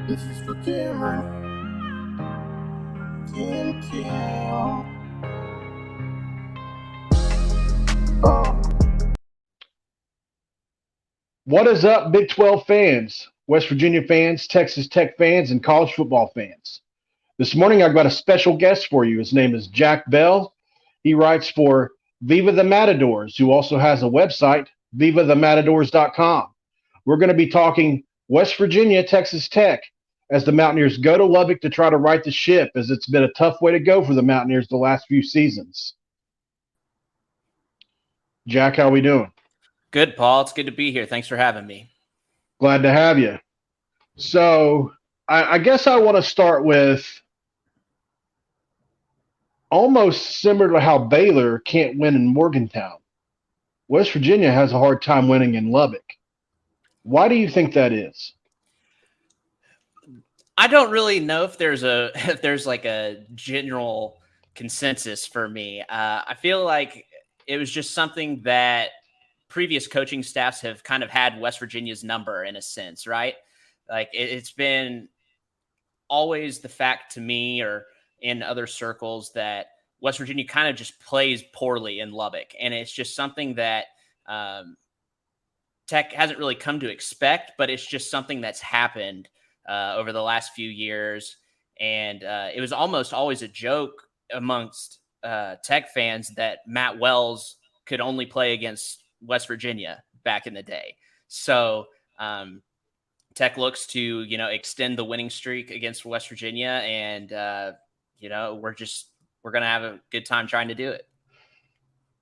This is for Cameron. Cam. What is up, Big 12 fans, West Virginia fans, Texas Tech fans, and college football fans? This morning I've got a special guest for you. His name is Jack Bell. He writes for Viva the Matadors, who also has a website, vivathematadors.com. We're going to be talking West Virginia, Texas Tech, as the Mountaineers go to Lubbock to try to right the ship, as it's been a tough way to go for the Mountaineers the last few seasons. Jack, how we doing? Good, Paul. It's good to be here. Thanks for having me. Glad to have you. So I guess I want to start with almost similar to how Baylor can't win in Morgantown. West Virginia has a hard time winning in Lubbock. Why do you think that is? I don't really know if there's like a general consensus for me. I feel like it was just something that previous coaching staffs have kind of had West Virginia's number in a sense, right? Like it's been always the fact to me or in other circles that West Virginia kind of just plays poorly in Lubbock. And it's just something that Tech hasn't really come to expect, but it's just something that's happened over the last few years. And it was almost always a joke amongst Tech fans that Matt Wells could only play against West Virginia back in the day. So Tech looks to, extend the winning streak against West Virginia. And, we're going to have a good time trying to do it.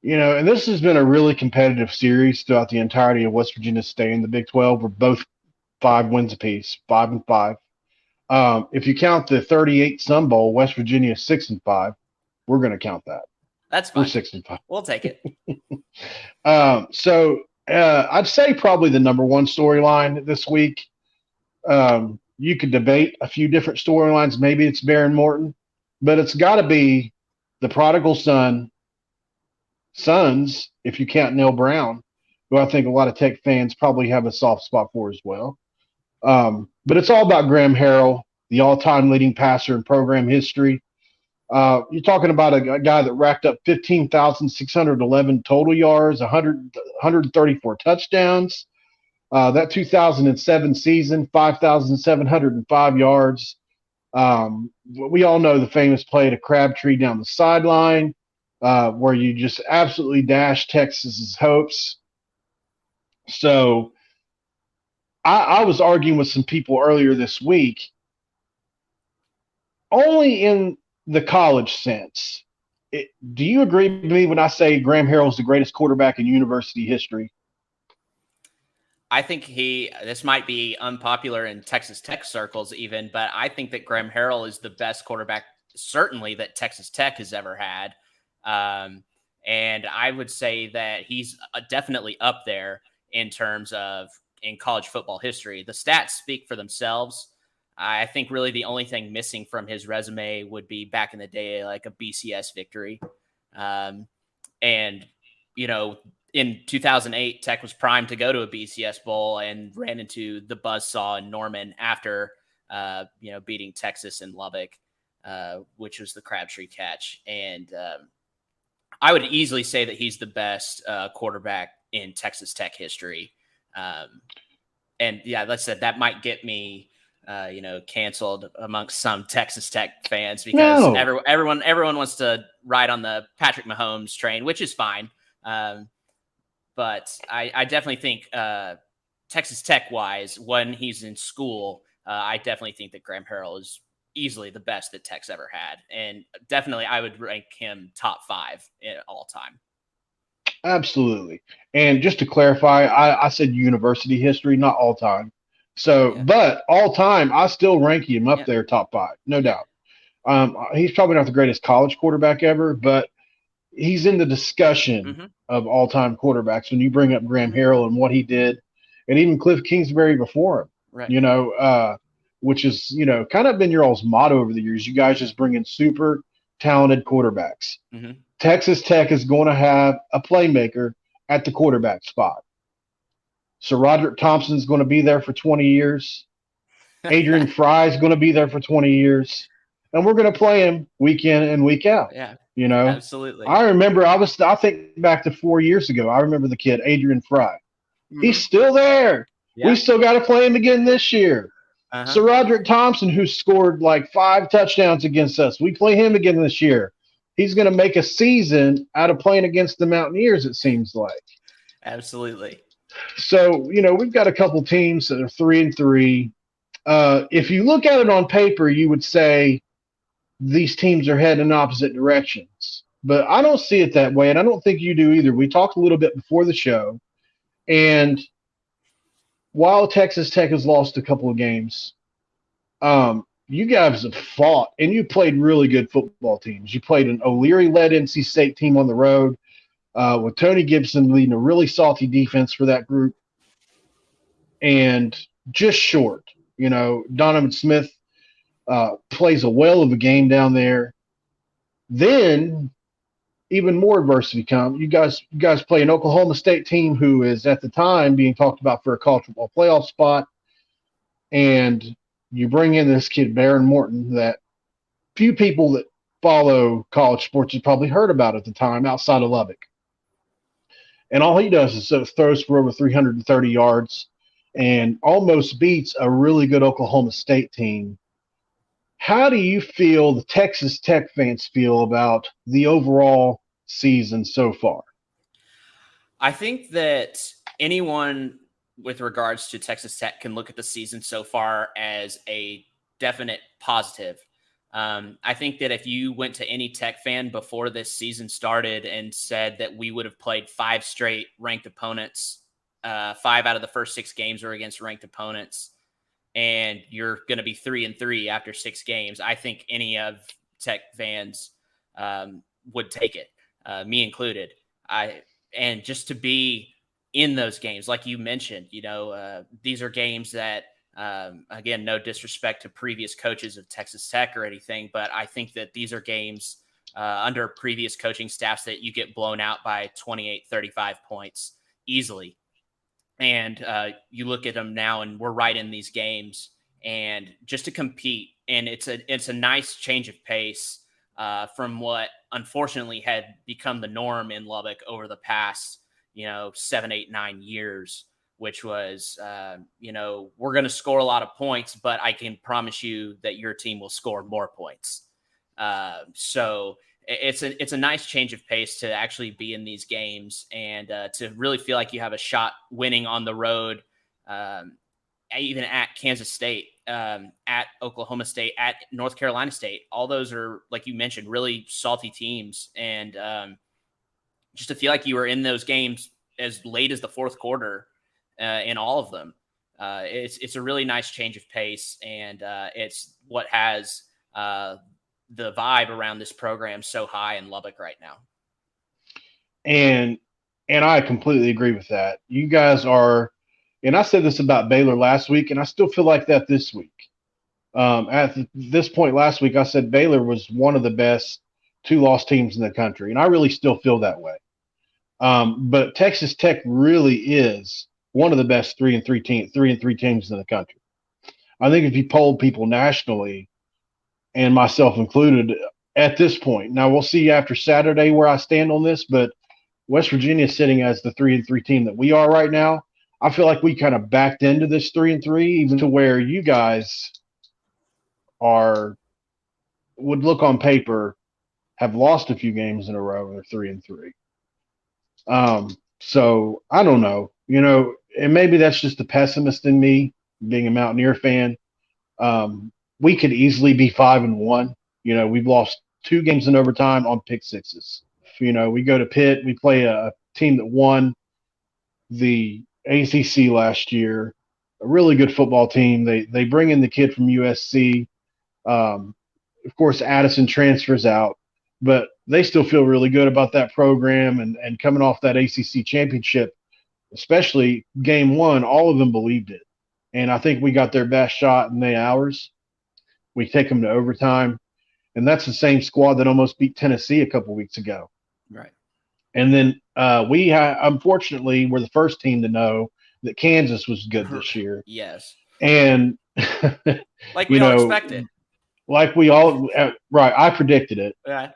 And this has been a really competitive series throughout the entirety of West Virginia's stay in the Big 12. We're both 5 wins apiece, 5-5. If you count the 38 Sun Bowl, West Virginia 6-5. We're going to count that. That's fine. We're 6-5. We'll take it. So I'd say probably the number one storyline this week. You could debate a few different storylines. Maybe it's Baron Morton, but it's got to be the prodigal sons, if you count Neil Brown, who I think a lot of Tech fans probably have a soft spot for as well. But it's all about Graham Harrell, the all-time leading passer in program history. You're talking about a guy that racked up 15,611 total yards, 134 touchdowns. That 2007 season, 5,705 yards. We all know the famous play to Crabtree down the sideline, where you just absolutely dashed Texas's hopes. So I was arguing with some people earlier this week, only in the college sense. Do you agree with me when I say Graham Harrell is the greatest quarterback in university history? I think this might be unpopular in Texas Tech circles even, but I think that Graham Harrell is the best quarterback certainly that Texas Tech has ever had. And I would say that he's definitely up there in terms of in college football history. The stats speak for themselves. I think really the only thing missing from his resume would be back in the day, like a BCS victory. In 2008, Tech was primed to go to a BCS bowl and ran into the buzzsaw in Norman after, beating Texas in Lubbock, which was the Crabtree catch. And I would easily say that he's the best quarterback in Texas Tech history. And yeah, like I said, that might get me, canceled amongst some Texas Tech fans because everyone wants to ride on the Patrick Mahomes train, which is fine. But I definitely think Texas Tech wise, when he's in school, I definitely think that Graham Harrell is easily the best that Tech's ever had. And definitely I would rank him top 5 in all time. Absolutely. And just to clarify, I said university history, not all time. So, yeah. But all time, I still rank him up there top 5, no doubt. He's probably not the greatest college quarterback ever, but he's in the discussion of all-time quarterbacks when you bring up Graham Harrell and what he did, and even Cliff Kingsbury before him, right. Which is, kind of been your all's motto over the years. You guys just bring in super talented quarterbacks. Mm-hmm. Texas Tech is going to have a playmaker at the quarterback spot. So Roderick Thompson's going to be there for 20 years. Adrian Fry is going to be there for 20 years, and we're going to play him week in and week out. Yeah, You know, absolutely. I remember I think back to 4 years ago. I remember the kid, Adrian Fry. Mhm. He's still there. Yeah. We still got to play him again this year. Uh-huh. Sir Roderick Thompson, who scored like 5 touchdowns against us, we play him again this year. He's going to make a season out of playing against the Mountaineers, it seems like. Absolutely. So, we've got a couple teams that are 3-3. If you look at it on paper, you would say these teams are heading in opposite directions. But I don't see it that way, and I don't think you do either. We talked a little bit before the show, and while Texas Tech has lost a couple of games, you guys have fought, and you played really good football teams. You played an O'Leary-led NC State team on the road with Tony Gibson leading a really salty defense for that group, and just short. Donovan Smith plays a whale of a game down there. Then even more adversity comes. You guys play an Oklahoma State team who is at the time being talked about for a college football playoff spot, and you bring in this kid Baron Morton that few people that follow college sports had probably heard about at the time outside of Lubbock. And all he does is throws for over 330 yards and almost beats a really good Oklahoma State team. How do you feel the Texas Tech fans feel about the overall season so far? I think that anyone with regards to Texas Tech can look at the season so far as a definite positive. I think that if you went to any Tech fan before this season started and said that we would have played 5 straight ranked opponents, 5 out of the first 6 games were against ranked opponents, and you're going to be 3-3 after 6 games, I think any of Tech fans would take it, me included. And just to be in those games, like you mentioned, these are games that, again, no disrespect to previous coaches of Texas Tech or anything, but I think that these are games under previous coaching staffs that you get blown out by 28, 35 points easily. And you look at them now, and we're right in these games, and just to compete. And it's a nice change of pace from what unfortunately had become the norm in Lubbock over the past, 7, 8, 9 years, which was, we're going to score a lot of points, but I can promise you that your team will score more points. So it's a nice change of pace to actually be in these games and to really feel like you have a shot winning on the road, even at Kansas State, at Oklahoma State, at North Carolina State. All those are, like you mentioned, really salty teams. And just to feel like you were in those games as late as the fourth quarter in all of them, it's a really nice change of pace. And it's what has the vibe around this program so high in Lubbock right now. And I completely agree with that. You guys are, and I said this about Baylor last week, and I still feel like that this week. At this point last week, I said Baylor was one of the best 2-loss teams in the country, and I really still feel that way. But Texas Tech really is one of the best 3-3 teams in the country. I think if you polled people nationally, and myself included, at this point, now we'll see after Saturday where I stand on this, but West Virginia is sitting as the 3-3 team that we are right now. I feel like we kind of backed into this 3-3, even to where you guys would look on paper, have lost a few games in a row and are 3-3. So I don't know, and maybe that's just the pessimist in me, being a Mountaineer fan. We could easily be 5-1. We've lost 2 games in overtime on pick sixes. We go to Pitt. We play a team that won the ACC last year, a really good football team. They bring in the kid from USC. Of course, Addison transfers out, but they still feel really good about that program and coming off that ACC championship, especially game 1, all of them believed it. And I think we got their best shot and they ours. We take them to overtime, and that's the same squad that almost beat Tennessee a couple weeks ago. Right. And then unfortunately, we're the first team to know that Kansas was good this year. Yes. And, Like you we all know, expected. like we all, right, I predicted it. Yeah.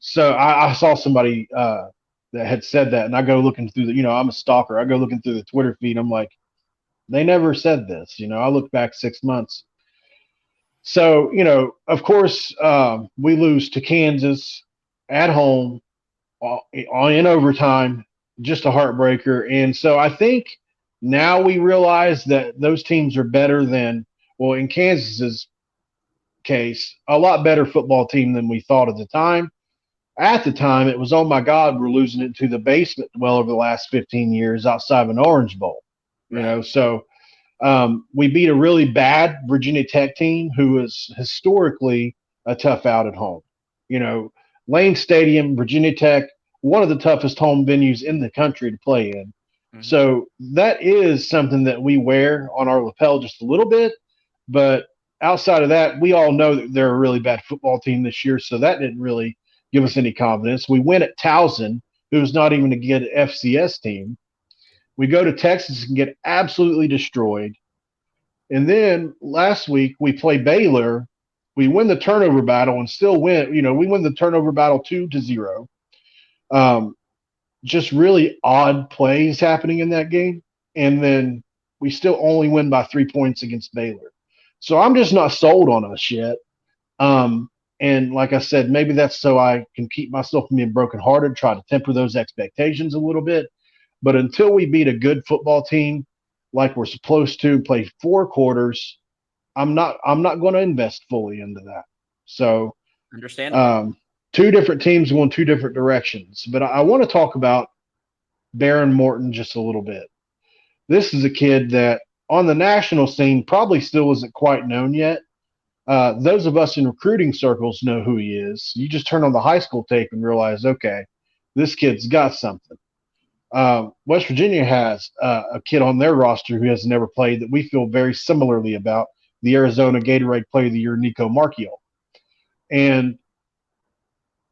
So I saw somebody that had said that, and I go looking through I'm a stalker. I go looking through the Twitter feed. I'm like, they never said this. I look back 6 months. So, of course, we lose to Kansas at home in overtime, just a heartbreaker. And so I think now we realize that those teams are better than, well, in Kansas's case, a lot better football team than we thought at the time. At the time, it was, oh my God, we're losing it to the basement well over the last 15 years outside of an Orange Bowl. Right. So we beat a really bad Virginia Tech team who is historically a tough out at home. Lane Stadium, Virginia Tech, one of the toughest home venues in the country to play in. Mhm. So that is something that we wear on our lapel just a little bit. But outside of that, we all know that they're a really bad football team this year. So that didn't really give us any confidence. We win at Towson, who's not even a good FCS team. We go to Texas and get absolutely destroyed. And then last week we play Baylor. We win the turnover battle and still win. We win the turnover battle 2-0. Just really odd plays happening in that game. And then we still only win by 3 points against Baylor. So I'm just not sold on us yet. And like I said, maybe that's so I can keep myself from being brokenhearted, try to temper those expectations a little bit. But until we beat a good football team like we're supposed to, play 4 quarters, I'm not going to invest fully into that. So Understandable. 2 different teams going 2 different directions. But I want to talk about Baron Morton just a little bit. This is a kid that on the national scene probably still isn't quite known yet. Those of us in recruiting circles know who he is. You just turn on the high school tape and realize, okay, this kid's got something. West Virginia has a kid on their roster who has never played that we feel very similarly about, the Arizona Gatorade Player of the Year, Nico Marchiol. And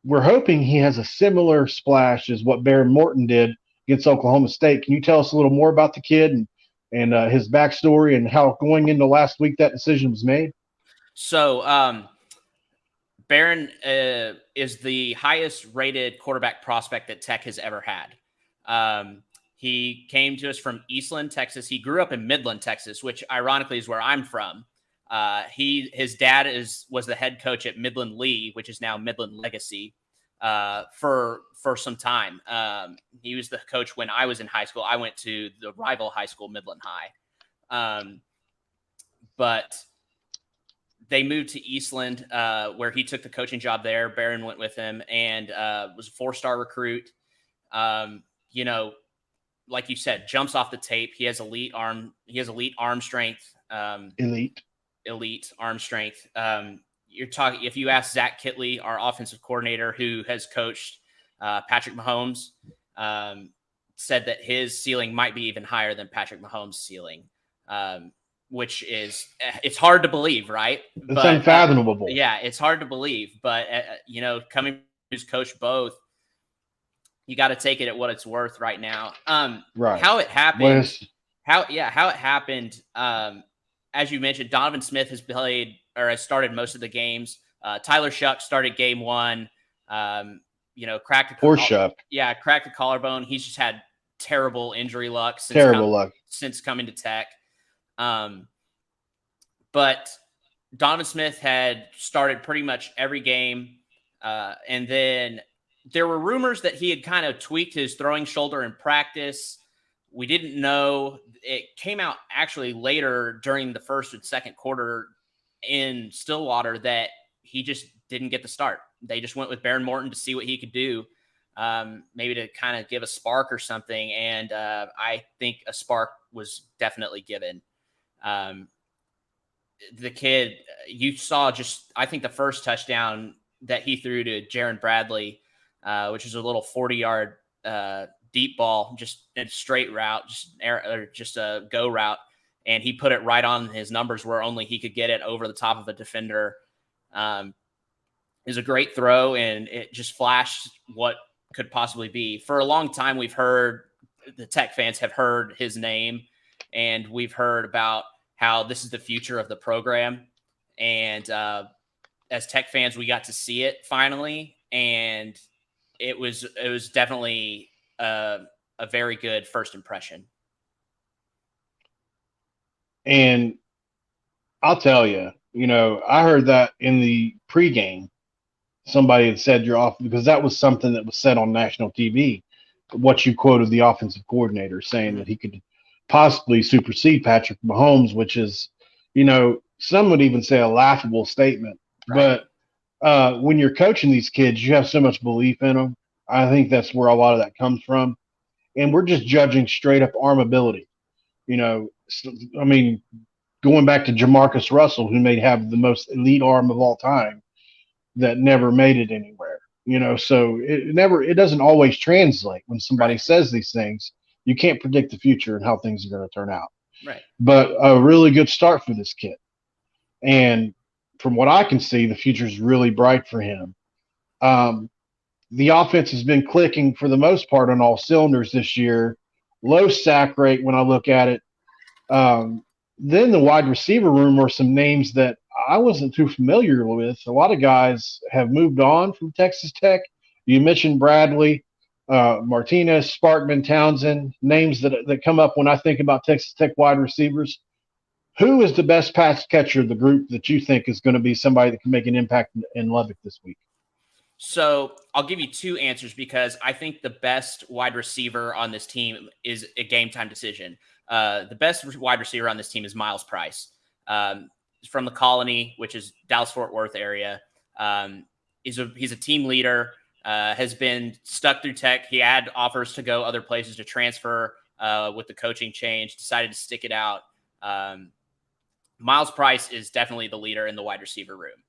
we're hoping he has a similar splash as what Baron Morton did against Oklahoma State. Can you tell us a little more about the kid and his backstory and how going into last week that decision was made? So Barron is the highest rated quarterback prospect that Tech has ever had. He came to us from Eastland, Texas. He grew up in Midland, Texas, which ironically is where I'm from. His dad was the head coach at Midland Lee, which is now Midland Legacy, for some time. He was the coach when I was in high school. I went to the rival high school, Midland High. But they moved to Eastland, where he took the coaching job there. Barron went with him and was a 4-star recruit. Like you said, jumps off the tape. He has elite arm strength. Elite arm strength. You're talking, if you ask Zach Kitley, our offensive coordinator who has coached Patrick Mahomes, said that his ceiling might be even higher than Patrick Mahomes' ceiling, which is, it's hard to believe, right? It's unfathomable. Yeah, it's hard to believe. But, coming from who's coached both, you got to take it at what it's worth right now. Right. How it happened, how it happened, as you mentioned, Donovan Smith has played or has started most of the games. Tyler Shuck started game 1. Cracked the collarbone. He's just had terrible injury luck since coming to Tech. But Donovan Smith had started pretty much every game. And then there were rumors that he had kind of tweaked his throwing shoulder in practice. We didn't know. It came out actually later during the first and second quarter in Stillwater that he just didn't get the start. They just went with Baron Morton to see what he could do, maybe to kind of give a spark or something. And I think a spark was definitely given. The kid, you saw I think the first touchdown that he threw to Jaron Bradley, which is a little 40-yard deep ball, just a straight route, just a go route. And he put it right on his numbers where only he could get it over the top of a defender. It was a great throw, and it just flashed what could possibly be. For a long time, the Tech fans have heard his name, and we've heard about how this is the future of the program. And as Tech fans, we got to see it finally, and it was definitely a very good first impression. And I'll tell you, I heard that in the pregame, somebody had said you're off, because that was something that was said on national TV. What you quoted the offensive coordinator saying that he could possibly supersede Patrick Mahomes, which is, some would even say a laughable statement. Right. But when you're coaching these kids, you have so much belief in them. I think that's where a lot of that comes from. And we're just judging straight up arm ability. I mean, going back to Jamarcus Russell, who may have the most elite arm of all time, that never made it anywhere. So it doesn't always translate when somebody says these things. You can't predict the future and how things are going to turn out. Right. But a really good start for this kid. And from what I can see, the future is really bright for him. The offense has been clicking for the most part on all cylinders this year. Low sack rate when I look at it. Then the wide receiver room were some names that I wasn't too familiar with. A lot of guys have moved on from Texas Tech. You mentioned Bradley, Martinez, Sparkman, Townsend, names that come up when I think about Texas Tech wide receivers. Who is the best pass catcher of the group that you think is going to be somebody that can make an impact in Lubbock this week? So I'll give you two answers, because I think the best wide receiver on this team is a game time decision. The best wide receiver on this team is Miles Price. From the Colony, which is Dallas-Fort Worth area. He's a team leader, has been stuck through Tech. He had offers to go other places to transfer with the coaching change, decided to stick it out. Miles Price is definitely the leader in the wide receiver room.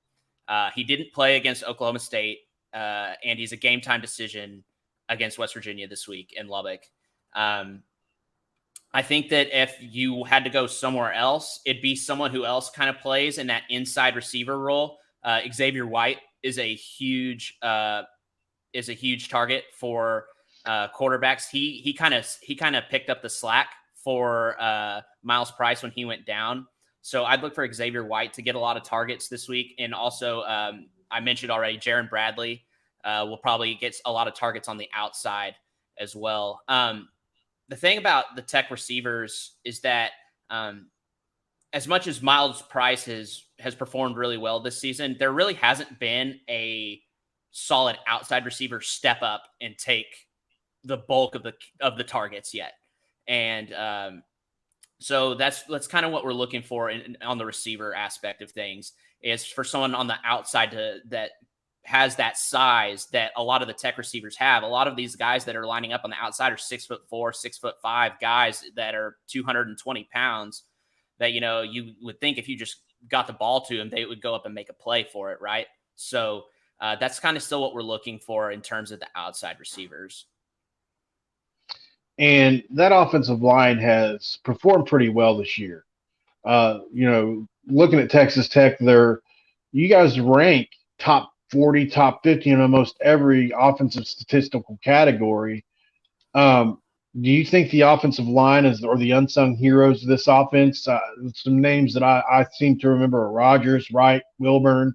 He didn't play against Oklahoma State, and he's a game time decision against West Virginia this week in Lubbock. I think that if you had to go somewhere else, it'd be someone who else kind of plays in that inside receiver role. Xavier White is a huge target for quarterbacks. He kind of picked up the slack for Miles Price when he went down. So I'd look for Xavier White to get a lot of targets this week. And also, I mentioned already, Jaron Bradley will probably get a lot of targets on the outside as well. The thing about the Tech receivers is that as much as Miles Price has performed really well this season, there really hasn't been a solid outside receiver step up and take the bulk of the targets yet. And so that's kind of what we're looking for on the receiver aspect of things, is for someone on the outside that has that size that a lot of the Tech receivers have. A lot of these guys that are lining up on the outside are 6'4", 6'5" guys that are 220 pounds that, you would think if you just got the ball to them, they would go up and make a play for it. Right. So that's kind of still what we're looking for in terms of the outside receivers. And that offensive line has performed pretty well this year. Looking at Texas Tech, you guys rank top 40, top 50 in almost every offensive statistical category. Do you think the offensive line are the unsung heroes of this offense? Some names that I seem to remember are Rogers, Wright, Wilburn.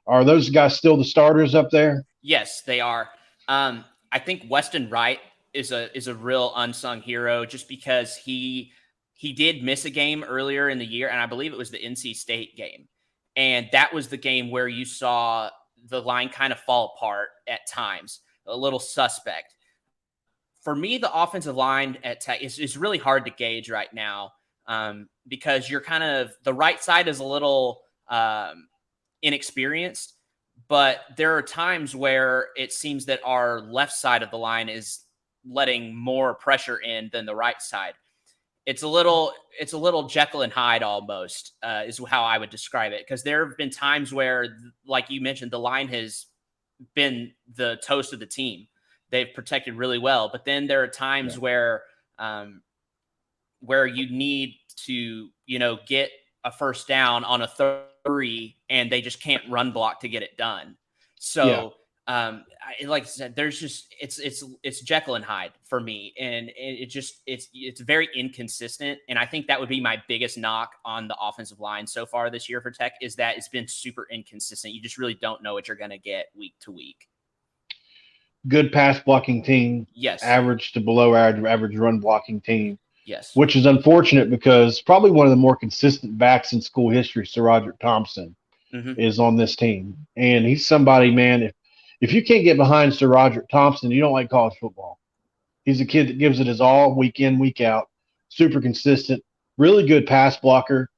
Are those guys still the starters up there? Yes, they are. I think Weston Wright is a real unsung hero, just because he did miss a game earlier in the year, and I believe it was the NC State game. And that was the game where you saw the line kind of fall apart at times, a little suspect. For me, the offensive line at Tech is really hard to gauge right now, because you're the right side is a little inexperienced, but there are times where it seems that our left side of the line is letting more pressure in than the right side. It's a little Jekyll and Hyde almost, is how I would describe it. Because there have been times where, like you mentioned, the line has been the toast of the team. They've protected really well. But then there are times where you need to, get a first down on a 3, and they just can't run block to get it done. So Like I said, there's just it's Jekyll and Hyde for me, and it's very inconsistent. And I think that would be my biggest knock on the offensive line so far this year for Tech is that it's been super inconsistent. You just really don't know what you're going to get week to week. Good pass blocking team, Yes. average to below average run blocking team. Yes. Which is unfortunate because probably one of the more consistent backs in school history, Sir Roderick Thompson, is on this team. And he's somebody, man, if you can't get behind Sir Roderick Thompson, you don't like college football. He's a kid that gives it his all week in, week out, super consistent, really good pass blocker.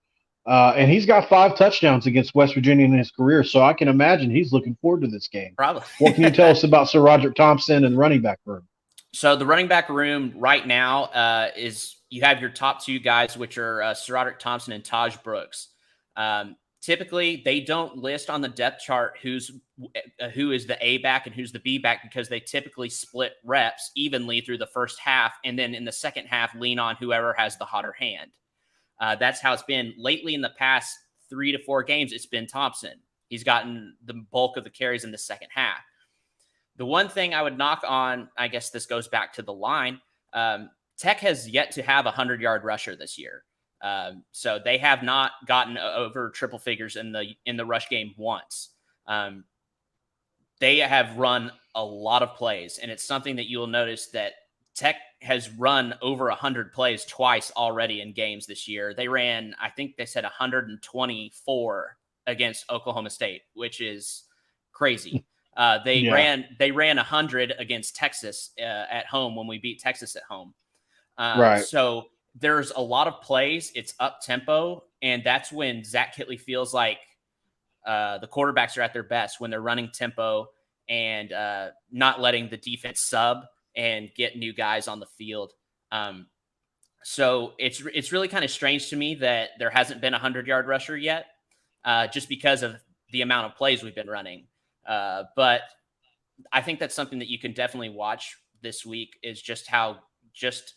And he's got 5 touchdowns against West Virginia in his career. So I can imagine he's looking forward to this game. Probably. What can you tell us about Sir Roderick Thompson and running back room? So the running back room right now is you have your top 2 guys, which are Sir Roderick Thompson and Taj Brooks. Typically, they don't list on the depth chart who is the A back and who's the B back because they typically split reps evenly through the first half, and then in the second half lean on whoever has the hotter hand. That's how it's been lately in the past 3 to 4 games. It's been Thompson. He's gotten the bulk of the carries in the second half. The one thing I would knock on, I guess this goes back to the line, Tech has yet to have a 100-yard rusher this year. So they have not gotten over triple figures in the rush game once. They have run a lot of plays, and it's something that you'll notice that Tech has run over 100 plays twice already in games this year. They ran, I think they said 124 against Oklahoma State, which is crazy. They ran 100 against Texas at home when we beat Texas at home. Right. So there's a lot of plays. It's up tempo, and that's when Zach Kitley feels like the quarterbacks are at their best when they're running tempo and not letting the defense sub and get new guys on the field. So it's really kind of strange to me that there hasn't been a 100-yard rusher yet, just because of the amount of plays we've been running. But I think that's something that you can definitely watch this week is just how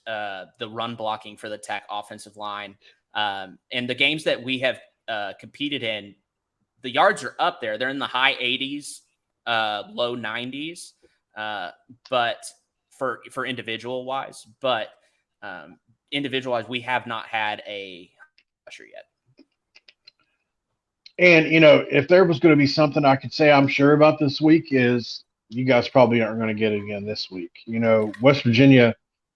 the run blocking for the Tech offensive line. And the games that we have competed in, the yards are up there. They're in the high 80s, low 90s. But for individual wise, individual wise, we have not had a rusher yet. And, if there was going to be something I could say I'm sure about this week is you guys probably aren't going to get it again this week. West Virginia,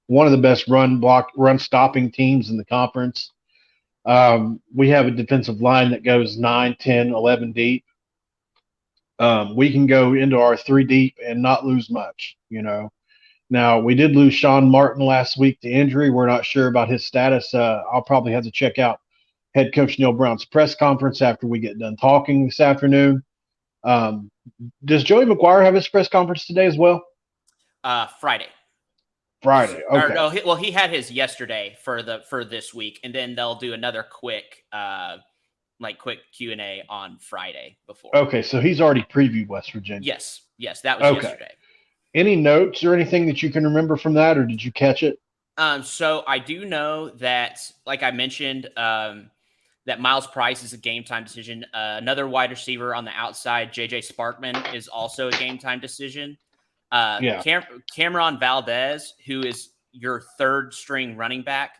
one of the best run stopping teams in the conference. We have a defensive line that goes 9, 10, 11 deep. We can go into our 3 deep and not lose much, Now, we did lose Sean Martin last week to injury. We're not sure about his status. I'll probably have to check out head coach Neil Brown's press conference after we get done talking this afternoon. Does Joey McGuire have his press conference today as well? Friday. Okay. He had his yesterday for this week, and then they'll do another quick Q&A on Friday before. Okay, so he's already previewed West Virginia. Yes, that was yesterday. Any notes or anything that you can remember from that, or did you catch it? So I do know that, like I mentioned, that Miles Price is a game-time decision. Another wide receiver on the outside, J.J. Sparkman, is also a game-time decision. Cameron Valdez, who is your third-string running back,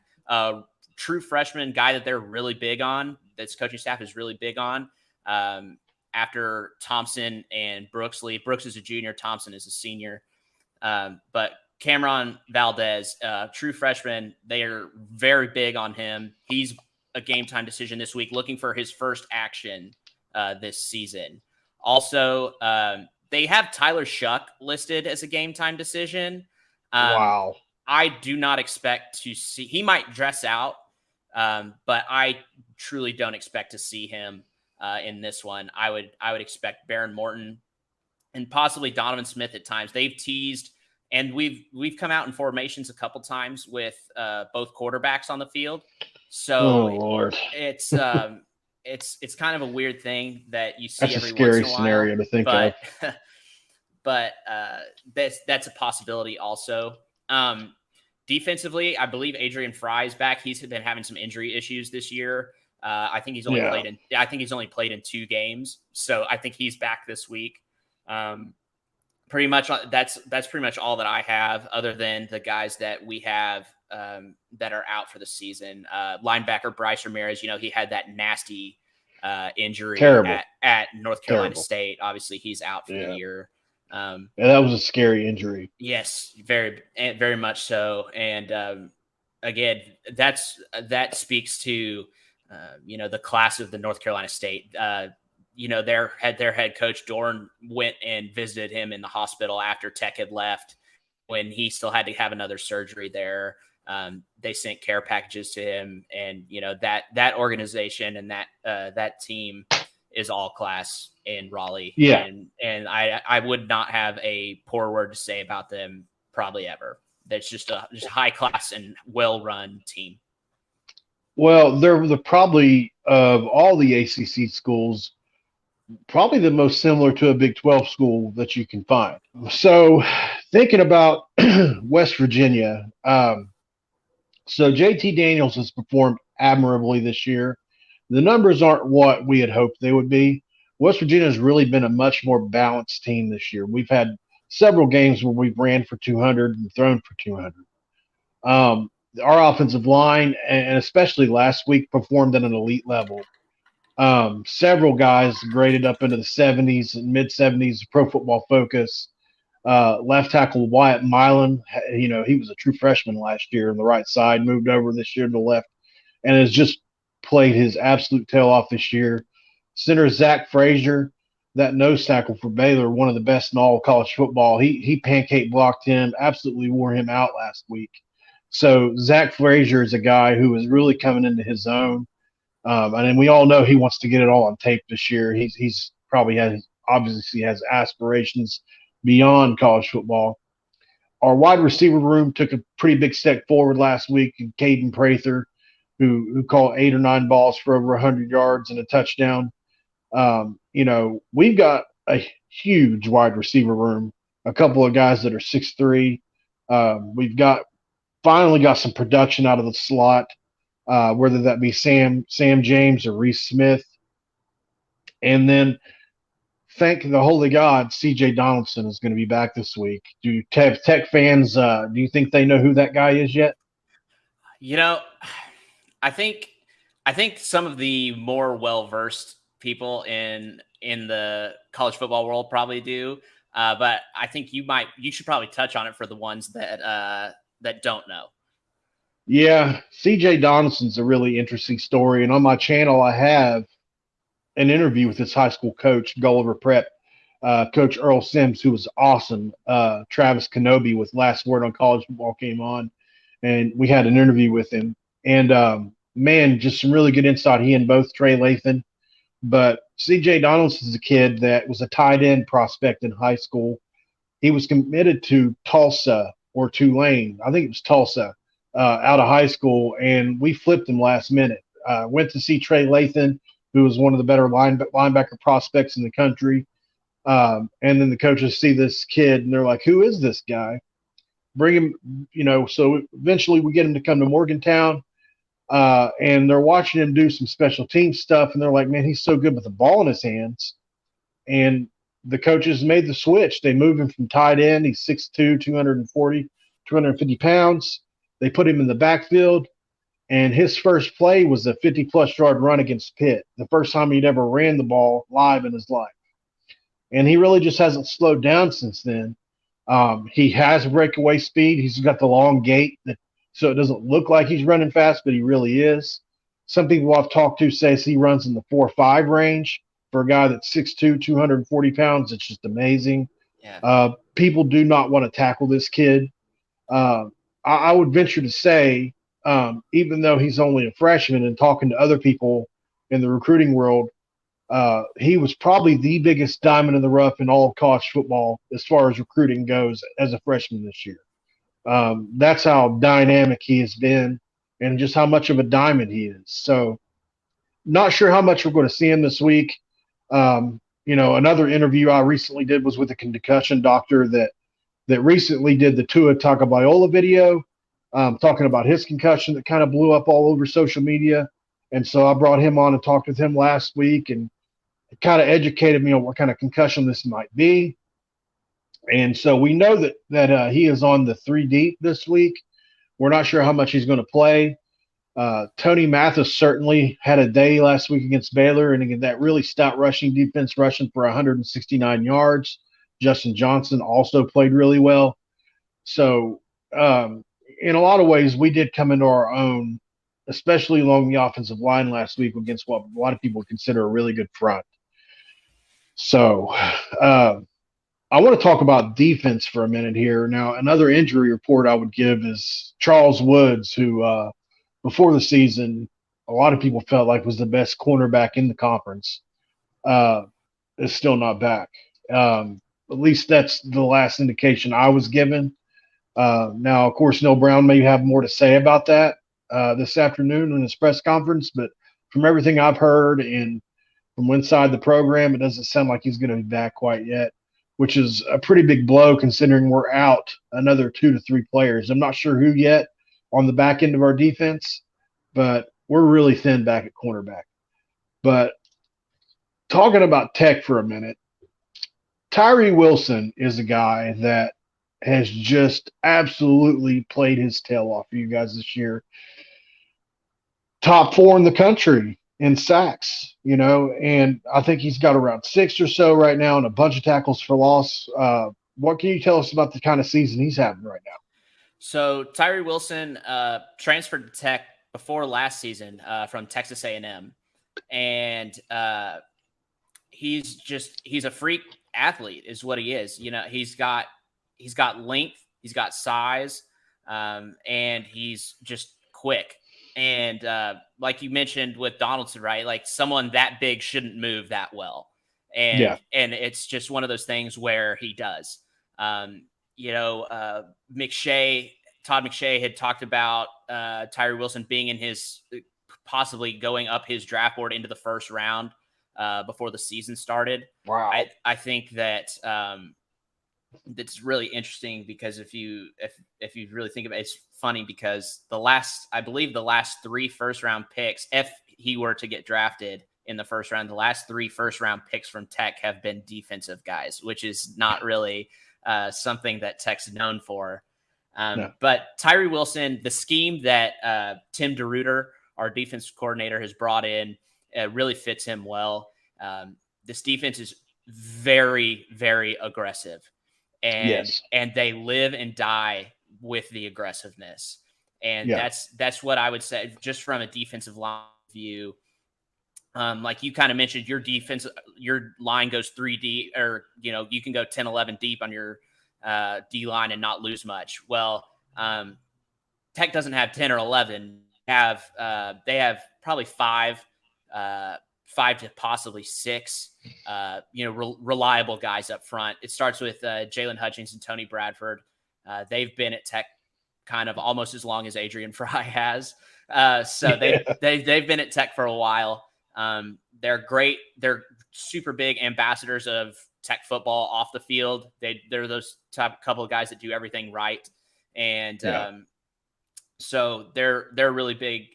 true freshman guy that they're really big on, that's coaching staff is really big on, after Thompson and Brooks leave. Brooks is a junior, Thompson is a senior. But Cameron Valdez, true freshman, they are very big on him. He's a game-time decision this week, looking for his first action this season. Also, they have Tyler Shuck listed as a game-time decision. Wow. I do not expect to see – he might dress out, but I truly don't expect to see him in this one. I would expect Baron Morton and possibly Donovan Smith at times. They've teased – and we've come out in formations a couple times with both quarterbacks on the field. So Lord. it's kind of a weird thing that you see that's every a scary once in a while, scenario to think of. But that's a possibility also. Defensively, I believe Adrian Fry's back. He's been having some injury issues this year. I think he's only played in 2 games. So I think he's back this week. pretty much that's pretty much all that I have, other than the guys that we have that are out for the season. Linebacker Bryce Ramirez, he had that nasty injury Terrible. at North Carolina Terrible. State. Obviously, he's out for the year. Yeah, that was a scary injury. Yes, very, very much so. And again, that speaks to the class of the North Carolina State. Their head coach Dorn went and visited him in the hospital after Tech had left, when he still had to have another surgery there. They sent care packages to him, and that organization and that team is all class in Raleigh. Yeah. And I would not have a poor word to say about them probably ever. That's just a high class and well run team. Well, they're probably, of all the ACC schools, probably the most similar to a Big 12 school that you can find. So thinking about West Virginia, so JT Daniels has performed admirably this year. The numbers aren't what we had hoped they would be. West Virginia has really been a much more balanced team this year. We've had several games where we've ran for 200 and thrown for 200. Our offensive line, and especially last week, performed at an elite level. Several guys graded up into the 70s and mid-70s, Pro Football Focus. Left tackle Wyatt Milan, he was a true freshman last year on the right side, moved over this year to the left, and has just played his absolute tail off this year. Center Zach Frazier, that nose tackle for Baylor, one of the best in all of college football. He pancake blocked him, absolutely wore him out last week. So Zach Frazier is a guy who is really coming into his own. And then we all know he wants to get it all on tape this year. He's probably obviously has aspirations beyond college football. Our wide receiver room took a pretty big step forward last week. And Caden Prather, who caught 8 or 9 balls for over 100 yards and a touchdown. We've got a huge wide receiver room. A couple of guys that are 6'3". We've finally got some production out of the slot, whether that be Sam James or Reese Smith. And then, thank the holy God, C.J. Donaldson is going to be back this week. Do Tech fans, do you think they know who that guy is yet? I think some of the more well-versed people in the college football world probably do. But I think you should probably touch on it for the ones that don't know. Yeah, C.J. Donaldson's a really interesting story. And on my channel, I have an interview with his high school coach, Gulliver Prep, Coach Earl Sims, who was awesome. Travis Kenobi with Last Word on College Football came on, and we had an interview with him. And, man, just some really good insight. He and both Trey Lathan. But C.J. Donaldson is a kid that was a tight end prospect in high school. He was committed to Tulsa or Tulane. I think it was Tulsa out of high school, and we flipped him last minute. Went to see Trey Lathan, who was one of the better linebacker prospects in the country. And then the coaches see this kid, and they're like, who is this guy? Bring him, so eventually we get him to come to Morgantown. And they're watching him do some special team stuff, and they're like, man, he's so good with the ball in his hands. And the coaches made the switch. They moved him from tight end. He's 6'2", 250 pounds. They put him in the backfield, and his first play was a 50-plus yard run against Pitt, the first time he'd ever ran the ball live in his life. And he really just hasn't slowed down since then. He has breakaway speed. He's got the long gait so it doesn't look like he's running fast, but he really is. Some people I've talked to say he runs in the 4.5 range. For a guy that's 6'2", 240 pounds, it's just amazing. Yeah. People do not want to tackle this kid. I would venture to say, even though he's only a freshman, and talking to other people in the recruiting world, he was probably the biggest diamond in the rough in all of college football as far as recruiting goes as a freshman this year. That's how dynamic he has been and just how much of a diamond he is. So not sure how much we're going to see him this week. Another interview I recently did was with a concussion doctor that recently did the Tua Tagovailoa video, talking about his concussion that kind of blew up all over social media. And so I brought him on and talked with him last week, and it kind of educated me on what kind of concussion this might be. And so we know that he is on the 3 deep this week. We're not sure how much he's going to play. Tony Mathis certainly had a day last week against Baylor, and again, that really stout rushing defense, rushing for 169 yards. Justin Johnson also played really well. So, in a lot of ways, we did come into our own, especially along the offensive line last week against what a lot of people consider a really good front. So, I want to talk about defense for a minute here. Now, another injury report I would give is Charles Woods, who before the season, a lot of people felt like was the best cornerback in the conference, is still not back. At least that's the last indication I was given. Now, of course, Neil Brown may have more to say about that this afternoon in his press conference, but from everything I've heard and from inside the program, it doesn't sound like he's going to be back quite yet, which is a pretty big blow considering we're out another 2 to 3 players. I'm not sure who yet on the back end of our defense, but we're really thin back at cornerback. But talking about Tech for a minute, Tyree Wilson is a guy that has just absolutely played his tail off for you guys this year. Top 4 in the country in sacks, and I think he's got around 6 or so right now and a bunch of tackles for loss. What can you tell us about the kind of season he's having right now? So Tyree Wilson transferred to Tech before last season from Texas A&M, and he's a freak athlete is what he is. He's got length, he's got size, and he's just quick. And like you mentioned with Donaldson, right? Like someone that big shouldn't move that well. And it's just one of those things where he does. Todd McShay had talked about Tyree Wilson being in his possibly going up his draft board into the first round before the season started. Wow. I think that that's really interesting because if you really think about it, it's funny because I believe the last 3 first round picks, if he were to get drafted in the first round, the last 3 first round picks from Tech have been defensive guys, which is not really something that Tech's known for. No. But Tyree Wilson, the scheme that Tim DeRuyter, our defense coordinator, has brought in, really fits him well. This defense is very, very aggressive. And they live and die with the aggressiveness. And that's what I would say, just from a defensive line view. Like you kind of mentioned, your line goes 3 deep, or, you can go 10, 11 deep on your D line and not lose much. Well, Tech doesn't have 10 or 11. They have probably 5 to possibly 6, reliable guys up front. It starts with Jalen Hutchings and Tony Bradford. They've been at Tech kind of almost as long as Adrian Fry has. So they've been at Tech for a while. They're great. They're super big ambassadors of Tech football off the field. They're those couple of guys that do everything right. And so they're really big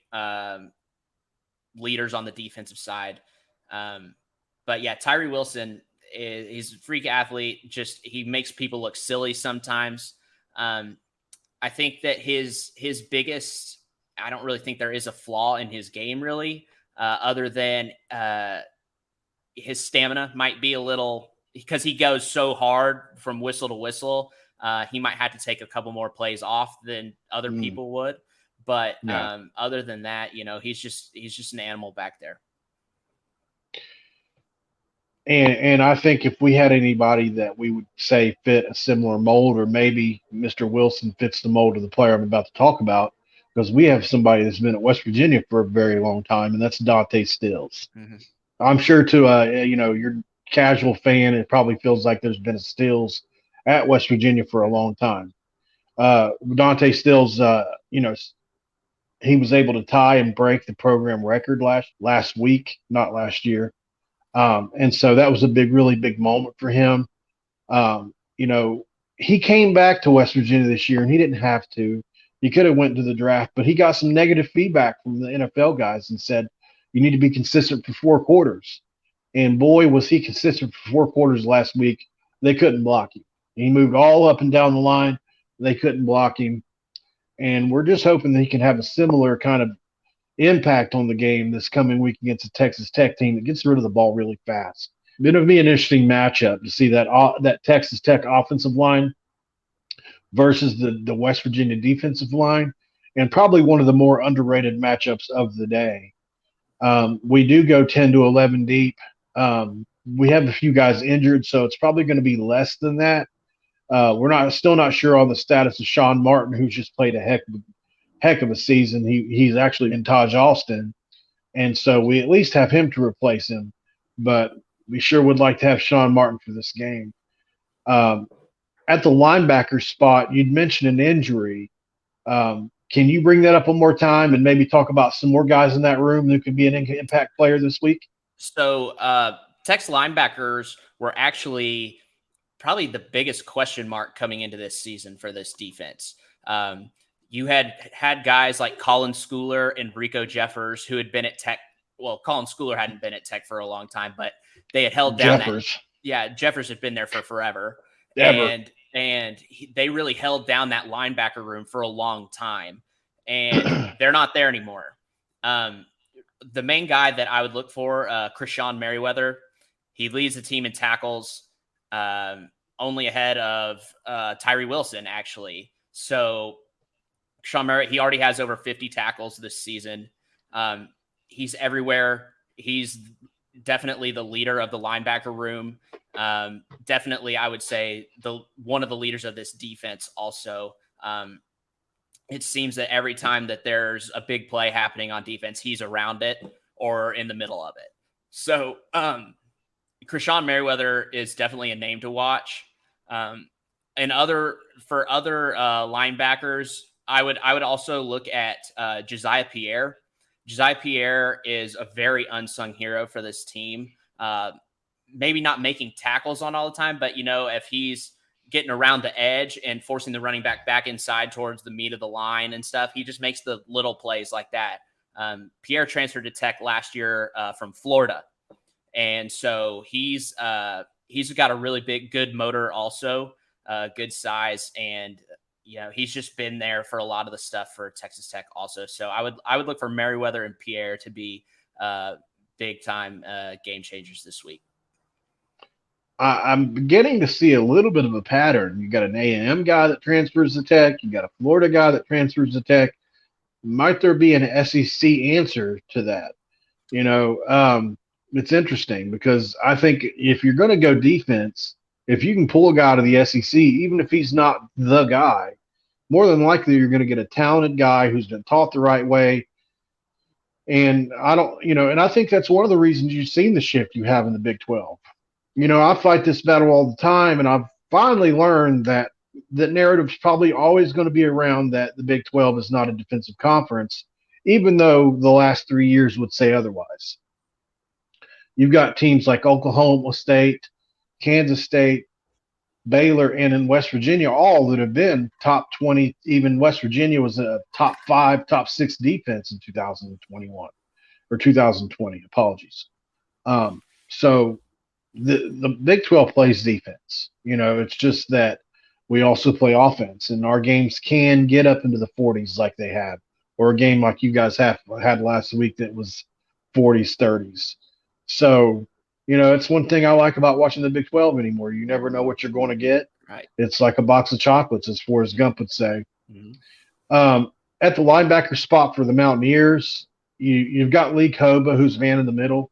leaders on the defensive side. But yeah, Tyree Wilson he's a freak athlete. Just, he makes people look silly sometimes. I think that his biggest, I don't really think there is a flaw in his game really, other than his stamina might be a little, because he goes so hard from whistle to whistle. He might have to take a couple more plays off than other people would. But other than that, he's just an animal back there. And I think if we had anybody that we would say fit a similar mold, or maybe Mr. Wilson fits the mold of the player I'm about to talk about, because we have somebody that's been at West Virginia for a very long time, and that's Dante Stills. Mm-hmm. I'm sure to your casual fan, it probably feels like there's been a Stills at West Virginia for a long time. Dante Stills, he was able to tie and break the program record last week, not last year. And so that was a really big moment for him. He came back to West Virginia this year, and he didn't have to. He could have went to the draft, but he got some negative feedback from the NFL guys and said, you need to be consistent for 4 quarters. And boy, was he consistent for 4 quarters last week. They couldn't block him. He moved all up and down the line. They couldn't block him. And we're just hoping that he can have a similar kind of impact on the game this coming week against a Texas Tech team that gets rid of the ball really fast. It'll be an interesting matchup to see that Texas Tech offensive line versus the West Virginia defensive line, and probably one of the more underrated matchups of the day. We do go 10 to 11 deep. We have a few guys injured, so it's probably going to be less than that. We're still not sure on the status of Sean Martin, who's just played a heck of a season. He's actually in Taj Austin, and so we at least have him to replace him. But we sure would like to have Sean Martin for this game. At the linebacker spot, you'd mentioned an injury. Can you bring that up one more time and maybe talk about some more guys in that room who could be an impact player this week? So Tech's linebackers were actually probably the biggest question mark coming into this season for this defense. You had guys like Colin Schooler and Rico Jeffers who had been at Tech. Well, Colin Schooler hadn't been at Tech for a long time, but they had held down Jeffers had been there for forever. And they really held down that linebacker room for a long time, and they're not there anymore. The main guy that I would look for, Krishawn Merriweather, he leads the team in tackles, only ahead of Tyree Wilson, actually. So Krishawn Merriweather, he already has over 50 tackles this season. He's everywhere. He's definitely the leader of the linebacker room. Definitely, I would say one of the leaders of this defense also. It seems that every time that there's a big play happening on defense, he's around it or in the middle of it. So Krishawn Merriweather is definitely a name to watch. And for other linebackers, I would also look at Josiah Pierre. Josiah Pierre is a very unsung hero for this team. Maybe not making tackles on all the time, but, if he's getting around the edge and forcing the running back inside towards the meat of the line and stuff, he just makes the little plays like that. Pierre transferred to Tech last year from Florida. And so he's got a really good motor also, good size. And, he's just been there for a lot of the stuff for Texas Tech also. So I would look for Merriweather and Pierre to be big time game changers this week. I'm beginning to see a little bit of a pattern. You got an A&M guy that transfers to Tech. You got a Florida guy that transfers to Tech. Might there be an SEC answer to that? It's interesting because I think if you're going to go defense, if you can pull a guy out of the SEC, even if he's not the guy, more than likely you're going to get a talented guy who's been taught the right way. And I think that's one of the reasons you've seen the shift you have in the Big 12. I fight this battle all the time, and I've finally learned that the narrative's probably always going to be around that the Big 12 is not a defensive conference, even though the last 3 years would say otherwise. You've got teams like Oklahoma State, Kansas State, Baylor, and in West Virginia, all that have been top 20. Even West Virginia was a top 5, top 6 defense in 2021 or 2020. Apologies. So the Big 12 plays defense. It's just that we also play offense, and our games can get up into the 40s like they have, or a game like you guys had last week that was 40s, 30s. So, it's one thing I like about watching the Big 12 anymore. You never know what you're going to get. Right. It's like a box of chocolates, as Forrest Gump would say. Mm-hmm. At the linebacker spot for the Mountaineers, you've got Lee Koba, who's man in the middle.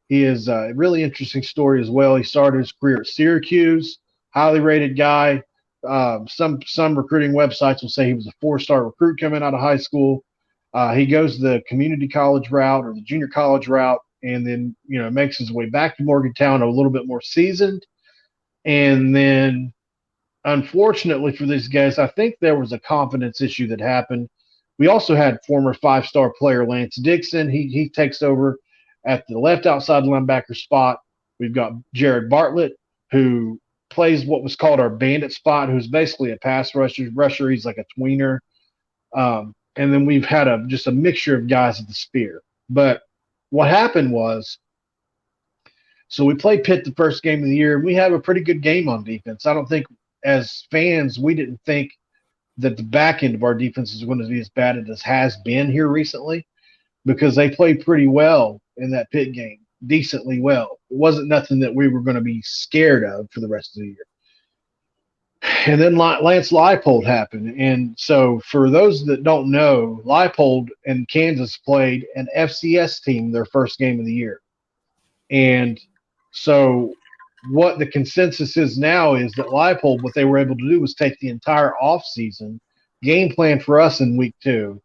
He is a really interesting story as well. He started his career at Syracuse, highly rated guy. Some recruiting websites will say he was a 4-star recruit coming out of high school. He goes the community college route or the junior college route, and then, makes his way back to Morgantown a little bit more seasoned. And then, unfortunately for these guys, I think there was a confidence issue that happened. We also had former 5-star player Lance Dixon. He takes over at the left outside linebacker spot. We've got Jared Bartlett, who plays what was called our bandit spot, who's basically a pass rusher. He's like a tweener. And then we've had just a mixture of guys at the spear. But what happened was, so we played Pitt the first game of the year, and we have a pretty good game on defense. I don't think as fans, we didn't think that the back end of our defense is going to be as bad as it has been here recently, because they played pretty well in that Pitt game, decently well. It wasn't nothing that we were going to be scared of for the rest of the year. And then Lance Leipold happened. And so for those that don't know, Leipold and Kansas played an FCS team their first game of the year. And so what the consensus is now is that Leipold, what they were able to do was take the entire offseason, game plan for us in week 2,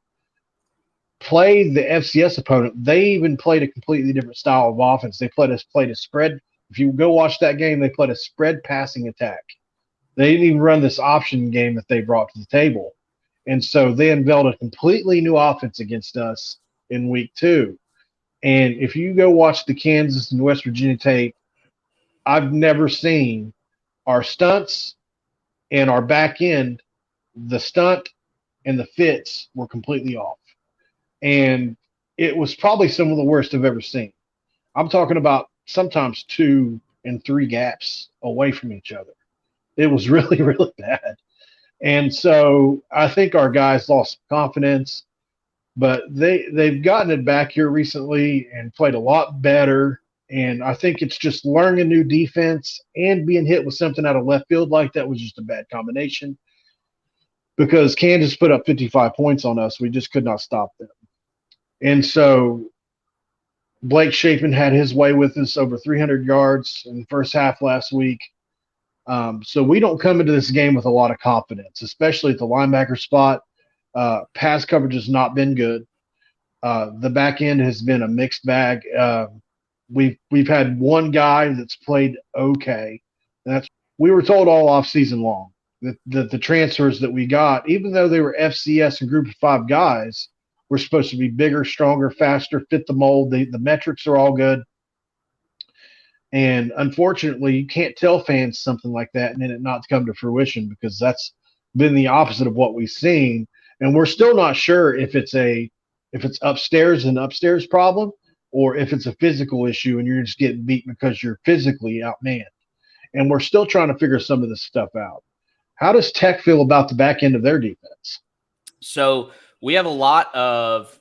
play the FCS opponent. They even played a completely different style of offense. They played a spread. If you go watch that game, they played a spread passing attack. They didn't even run this option game that they brought to the table. And so they unveiled a completely new offense against us in week 2. And if you go watch the Kansas and West Virginia tape, I've never seen our stunts and our back end, the stunt and the fits were completely off. And it was probably some of the worst I've ever seen. I'm talking about sometimes 2 and 3 gaps away from each other. It was really, really bad. And so I think our guys lost confidence, but they've gotten it back here recently and played a lot better. And I think it's just learning a new defense and being hit with something out of left field like that was just a bad combination, because Kansas put up 55 points on us. We just could not stop them. And so Blake Shapen had his way with us, over 300 yards in the first half last week. So we don't come into this game with a lot of confidence, especially at the linebacker spot. Pass coverage has not been good. The back end has been a mixed bag. We've had one guy that's played okay. We were told all off season long that the transfers that we got, even though they were FCS and Group of 5 guys, were supposed to be bigger, stronger, faster, fit the mold. The metrics are all good. And unfortunately, you can't tell fans something like that and then it not come to fruition, because that's been the opposite of what we've seen. And we're still not sure if it's upstairs an upstairs problem, or if it's a physical issue and you're just getting beat because you're physically outmanned. And we're still trying to figure some of this stuff out. How does Tech feel about the back end of their defense? So we have a lot of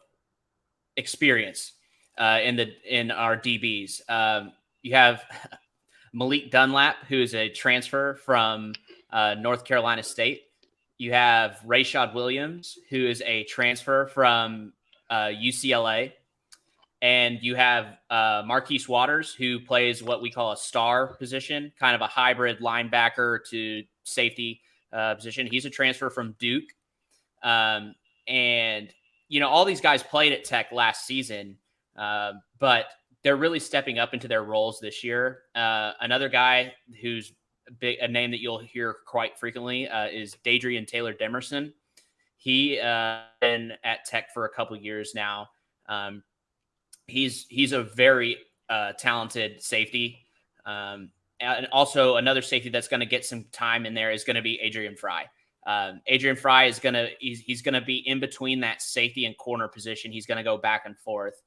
experience in our DBs. You have Malik Dunlap, who is a transfer from North Carolina State. You have Rashad Williams, who is a transfer from UCLA. And you have Marquise Waters, who plays what we call a star position, kind of a hybrid linebacker to safety position. He's a transfer from Duke. And, all these guys played at Tech last season, but they're really stepping up into their roles this year. Another guy who's a name that you'll hear quite frequently is Dadrian Taylor Demerson. He been at Tech for a couple years now. He's a very talented safety. And also another safety that's going to get some time in there is going to be Adrian Fry. Adrian Fry is he's going to be in between that safety and corner position. He's going to go back and forth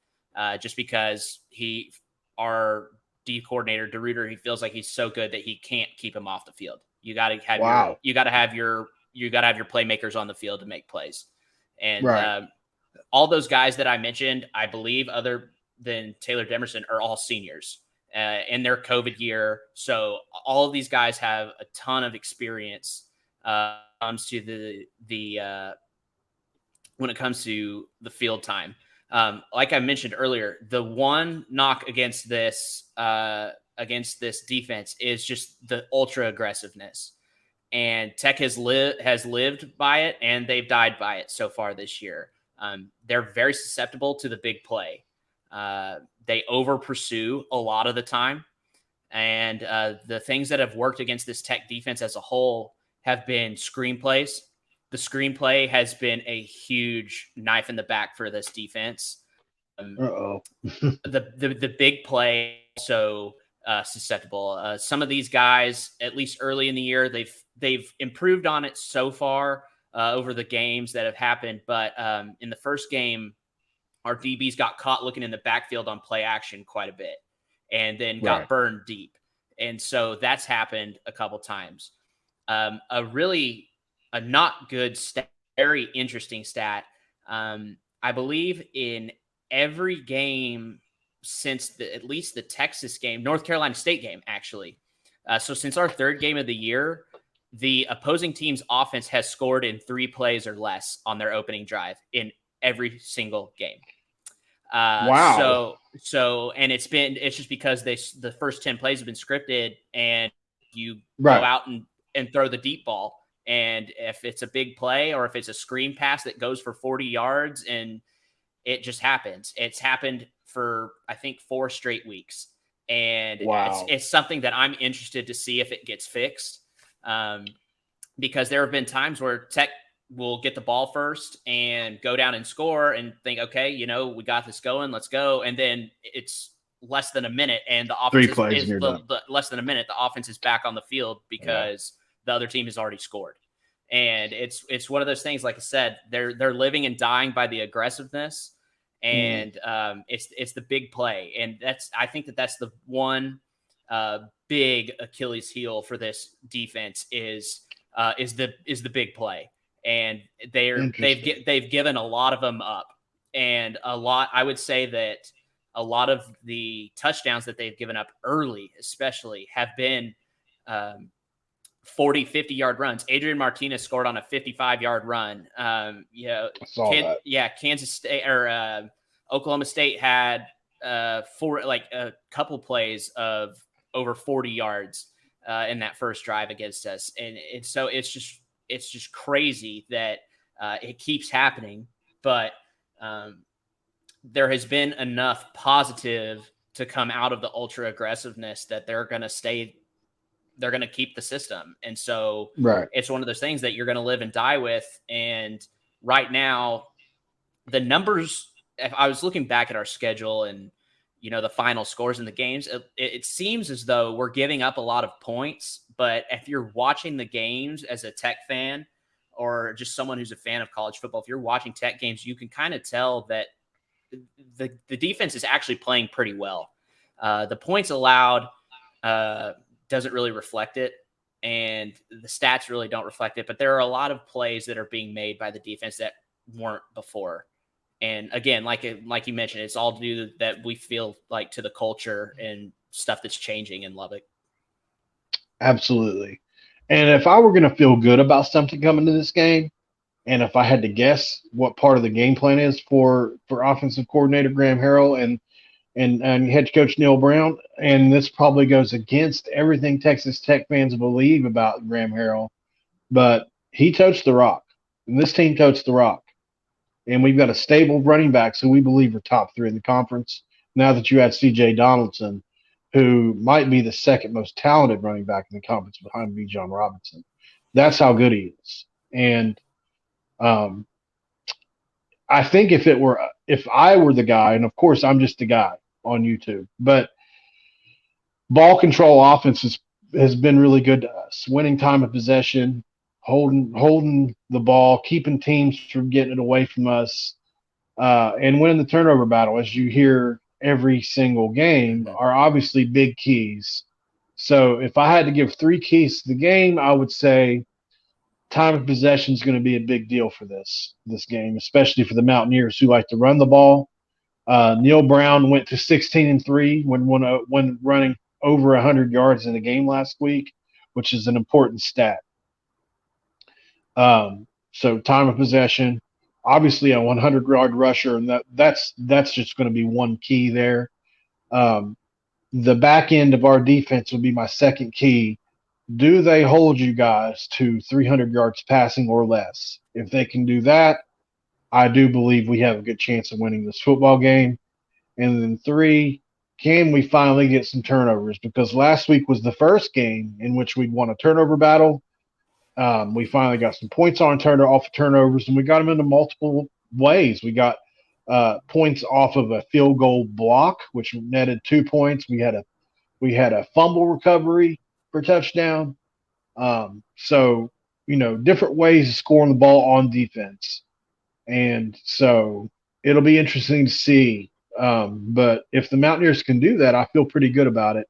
just because our D coordinator, DeRuiter, he feels like he's so good that he can't keep him off the field. You got to have your playmakers on the field to make plays. And right. All those guys that I mentioned, I believe, other than Taylor Demerson, are all seniors in their COVID year. So all of these guys have a ton of experience comes to when it comes to the field time. Like I mentioned earlier, the one knock against this defense is just the ultra aggressiveness. And Tech has lived by it, and they've died by it so far this year. They're very susceptible to the big play. They over pursue a lot of the time. And the things that have worked against this Tech defense as a whole have been screenplays. The screenplay has been a huge knife in the back for this defense. The big play also susceptible. Some of these guys, at least early in the year, they've improved on it so far over the games that have happened. But in the first game, our DBs got caught looking in the backfield on play action quite a bit, and then got burned deep. And so that's happened a couple times. a not good stat, very interesting stat. I believe in every game since at least the Texas game, North Carolina State game, actually. So since our third game of the year, the opposing team's offense has scored in 3 plays or less on their opening drive in every single game. Wow. So, and it's just because the first 10 plays have been scripted, and you Right. go out and throw the deep ball. And if it's a big play or if it's a screen pass that goes for 40 yards, and it just happens. It's happened for, I think, 4 straight weeks. And Wow. it's something that I'm interested to see if it gets fixed. Because there have been times where Tech will get the ball first and go down and score and think, okay, we got this going, let's go. And then it's less than a minute, and the offense 3 plays is less than a minute. The offense is back on the field because the other team has already scored. And it's one of those things, like I said, they're living and dying by the aggressiveness, and it's the big play. And I think that's the one big Achilles heel for this defense is the big play. And they've given a lot of them up, and I would say that a lot of the touchdowns that they've given up early, especially, have been 40, 50-yard runs. Adrian Martinez scored on a 55-yard run. I saw that. Yeah, Kansas State or Oklahoma State had a couple plays of over 40 yards in that first drive against us, and so it's just crazy that it keeps happening. But there has been enough positive to come out of the ultra aggressiveness that they're going to keep the system. And so It's one of those things that you're going to live and die with. And right now, the numbers, if I was looking back at our schedule and, the final scores in the games, it seems as though we're giving up a lot of points. But if you're watching the games as a Tech fan or just someone who's a fan of college football, if you're watching Tech games, you can kind of tell that the defense is actually playing pretty well. The points allowed doesn't really reflect it, and the stats really don't reflect it. But there are a lot of plays that are being made by the defense that weren't before. And again, like you mentioned, it's all due that we feel like to the culture and stuff that's changing in Lubbock. Absolutely. And if I were going to feel good about something coming to this game, and if I had to guess what part of the game plan is for offensive coordinator Graham Harrell and head coach Neil Brown, and this probably goes against everything Texas Tech fans believe about Graham Harrell, but he totes the rock, and this team totes the rock. And we've got a stable running backs who we believe are top 3 in the conference. Now that you add C.J. Donaldson, who might be the second most talented running back in the conference behind Bijan Robinson. That's how good he is. And I think if I were the guy, and of course I'm just a guy on YouTube, but ball control offense has been really good to us. Winning time of possession, holding the ball, keeping teams from getting it away from us, and winning the turnover battle, as you hear every single game, are obviously big keys. So if I had to give 3 keys to the game, I would say time of possession is going to be a big deal for this game, especially for the Mountaineers who like to run the ball. Neil Brown went to 16-3 when running over 100 yards in a game last week, which is an important stat. So time of possession, obviously a 100-yard rusher, and that's just going to be one key there. The back end of our defense will be my second key. Do they hold you guys to 300 yards passing or less? If they can do that, I do believe we have a good chance of winning this football game. And then 3, can we finally get some turnovers? Because last week was the first game in which we'd won a turnover battle. We finally got some points off of turnovers, and we got them into multiple ways. We got points off of a field goal block, which netted 2 points. We had a fumble recovery for touchdown. So, different ways of scoring the ball on defense. And so it'll be interesting to see. But if the Mountaineers can do that, I feel pretty good about it.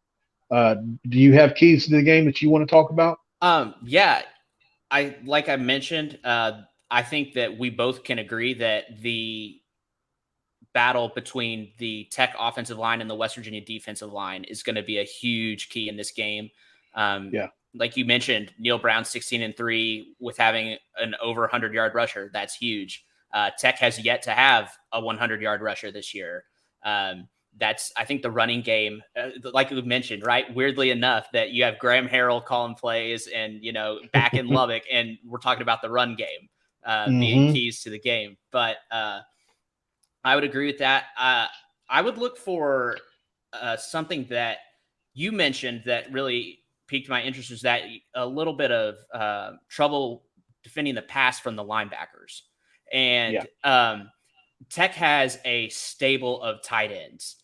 Do you have keys to the game that you want to talk about? Yeah. like I mentioned, I think that we both can agree that the battle between the Tech offensive line and the West Virginia defensive line is going to be a huge key in this game. Yeah. Like you mentioned, Neil Brown 16-3 with having an over 100-yard rusher. That's huge. Tech has yet to have a 100-yard rusher this year. That's, I think, the running game, like we mentioned, right? Weirdly enough, that you have Graham Harrell calling plays and, back in Lubbock, and we're talking about the run game being keys to the game. But I would agree with that. I would look for something that you mentioned that really piqued my interest, is that a little bit of trouble defending the pass from the linebackers. And Tech has a stable of tight ends.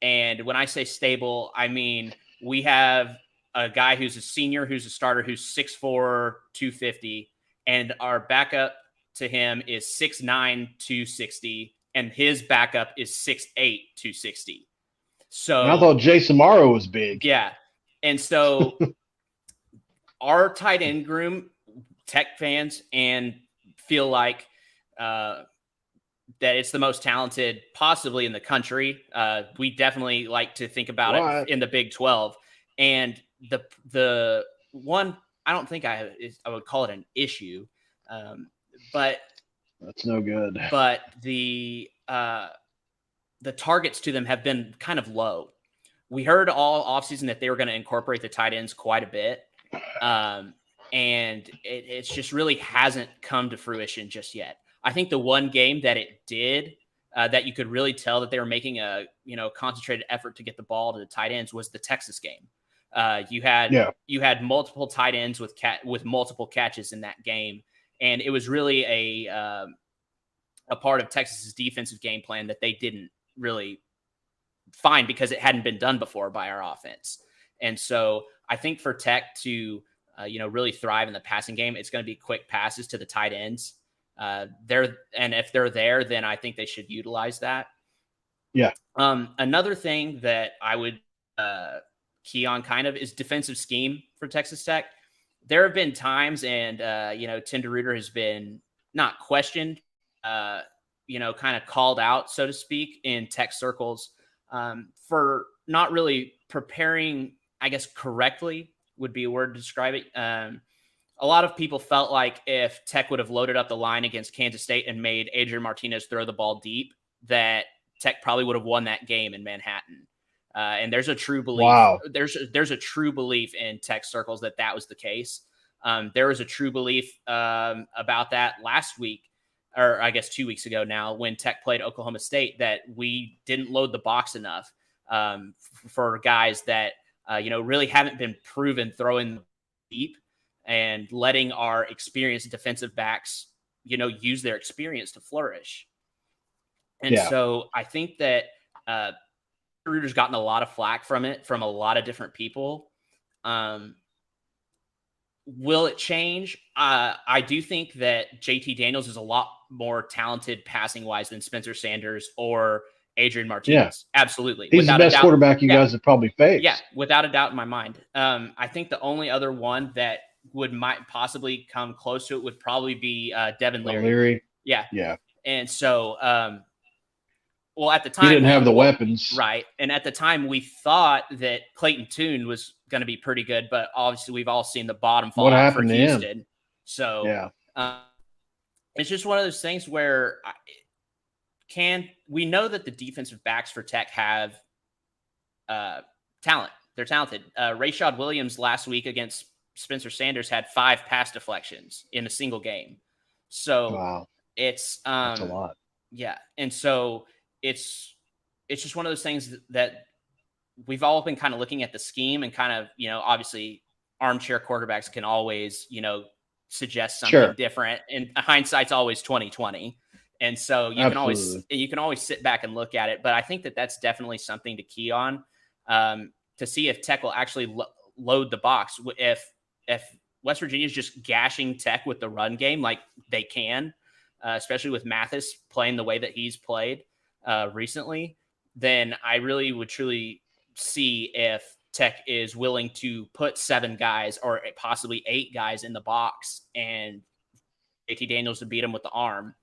And when I say stable, I mean we have a guy who's a senior, who's a starter, who's 6'4", 250, and our backup to him is 6'9", 260, and his backup is 6'8", 260. So and I thought Jason Morrow was big. Yeah. And so our tight end groom, Tech fans, and feel like that it's the most talented possibly in the country. We definitely like to think about it in the Big 12. And the one, I don't think I would call it an issue, but that's no good. But the targets to them have been kind of low. We heard all offseason that they were going to incorporate the tight ends quite a bit. And it's just really hasn't come to fruition just yet. I think the one game that it did, that you could really tell that they were making a concentrated effort to get the ball to the tight ends, was the Texas game. You had multiple tight ends with multiple catches in that game, and it was really a part of Texas's defensive game plan that they didn't really find because it hadn't been done before by our offense. And so I think for Tech to really thrive in the passing game, it's going to be quick passes to the tight ends. And if they're there, then I think they should utilize that. Yeah. Another thing that I would key on kind of is defensive scheme for Texas Tech. There have been times, and Tim DeRuyter has been not questioned, kind of called out, so to speak, in Tech circles for not really preparing, I guess, correctly would be a word to describe it. A lot of people felt like if Tech would have loaded up the line against Kansas State and made Adrian Martinez throw the ball deep, that Tech probably would have won that game in Manhattan. And there's a true belief. Wow. There's a true belief in Tech circles that was the case. There was a true belief about that last week, or I guess 2 weeks ago now, when Tech played Oklahoma State, that we didn't load the box enough for guys that really haven't been proven throwing deep, and letting our experienced defensive backs, use their experience to flourish. And so I think that Reuter's gotten a lot of flack from a lot of different people. Will it change? I do think that JT Daniels is a lot more talented passing wise than Spencer Sanders or Adrian Martinez. Yeah. Absolutely. He's the best quarterback you guys have probably faced. Yeah, without a doubt in my mind. I think the only other one that might possibly come close to it would probably be Devin Leary. Yeah. And so, at the time, he didn't have the weapons. Right. And at the time, we thought that Clayton Tune was going to be pretty good, but obviously we've all seen the bottom fall out for Houston. So it's just one of those things where we know that the defensive backs for Tech have talent. They're talented. Rashad Williams last week against Spencer Sanders had 5 pass deflections in a single game. So it's that's a lot. Yeah. And so it's just one of those things that we've all been kind of looking at the scheme and kind of, obviously armchair quarterbacks can always, suggest something different, and hindsight's always 20/20. And so you can always sit back and look at it. But I think that that's definitely something to key on to see if Tech will actually load the box. If West Virginia is just gashing Tech with the run game like they can, especially with Mathis playing the way that he's played recently, then I really would truly see if Tech is willing to put 7 guys or possibly 8 guys in the box and JT Daniels to beat him with the arm.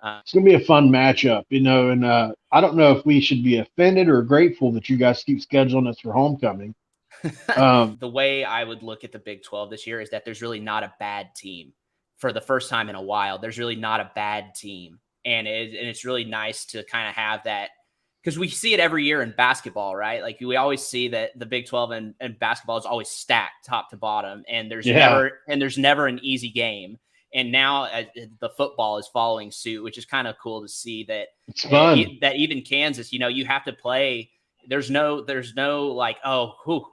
It's going to be a fun matchup, and I don't know if we should be offended or grateful that you guys keep scheduling us for homecoming. The way I would look at the Big 12 this year is that there's really not a bad team. For the first time in a while, there's really not a bad team. And it's really nice to kind of have that, because we see it every year in basketball, right? Like we always see that the Big 12 and basketball is always stacked top to bottom, and there's never an easy game. And now the football is following suit, which is kind of cool to see that. It's fun. That even Kansas, you have to play. There's no like,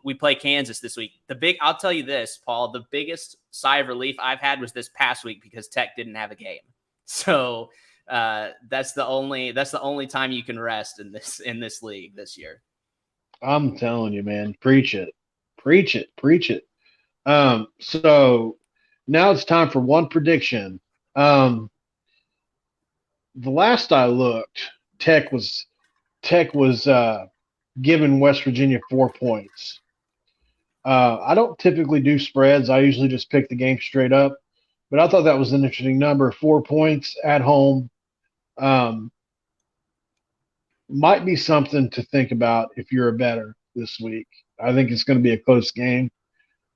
we play Kansas this week. I'll tell you this, Paul, the biggest sigh of relief I've had was this past week because Tech didn't have a game. So that's the only time you can rest in this league this year. I'm telling you, man, preach it. So now it's time for one prediction. The last I looked, Tech was giving West Virginia 4 points. I don't typically do spreads. I usually just pick the game straight up. But I thought that was an interesting number. 4 points at home. Might be something to think about if you're a bettor this week. I think it's going to be a close game.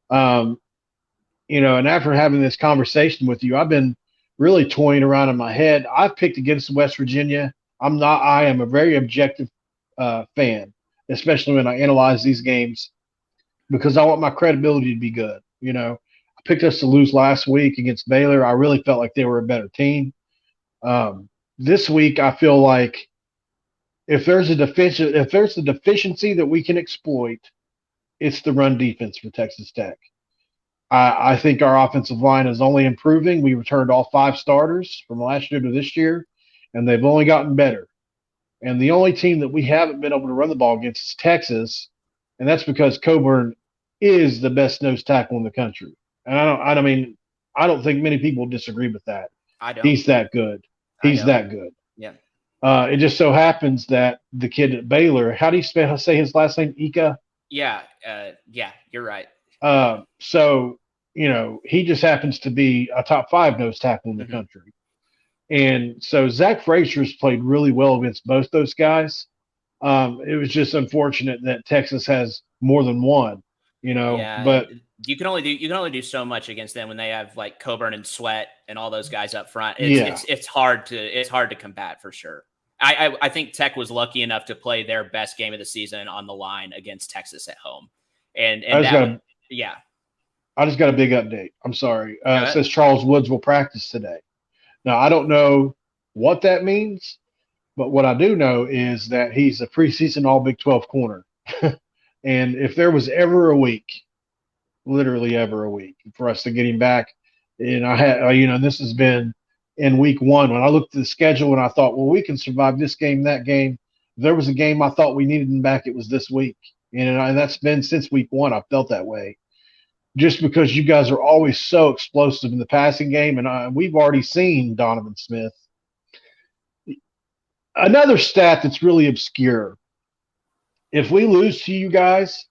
And after having this conversation with you, I've been really toying around in my head. I've picked against West Virginia. I am a very objective fan, especially when I analyze these games, because I want my credibility to be good. I picked us to lose last week against Baylor. I really felt like they were a better team. This week, I feel like if there's a deficiency that we can exploit, it's the run defense for Texas Tech. I think our offensive line is only improving. We returned all 5 starters from last year to this year, and they've only gotten better. And the only team that we haven't been able to run the ball against is Texas, and that's because Coburn is the best nose tackle in the country. And I don't think many people disagree with that. I don't. He's that good. That good. Yeah. It just so happens that the kid at Baylor, how do you say his last name? Ika? Yeah. You're right. So, he just happens to be a top 5 nose tackle in the country. And so Zach Frazier's played really well against both those guys. It was just unfortunate that Texas has more than one, but you can only do so much against them when they have like Coburn and Sweat and all those guys up front. It's hard to combat for sure. I think Tech was lucky enough to play their best game of the season on the line against Texas at home. I just got a big update. I'm sorry. It says Charles Woods will practice today. Now, I don't know what that means, but what I do know is that he's a preseason All Big 12 corner. And if there was ever a week, literally ever a week, for us to get him back, and I had, this has been in week 1 when I looked at the schedule and I thought, well, we can survive this game, that game. If there was a game I thought we needed him back, it was this week. And that's been since week 1. I felt that way. Just because you guys are always so explosive in the passing game, and we've already seen Donovan Smith. Another stat that's really obscure. If we lose to you guys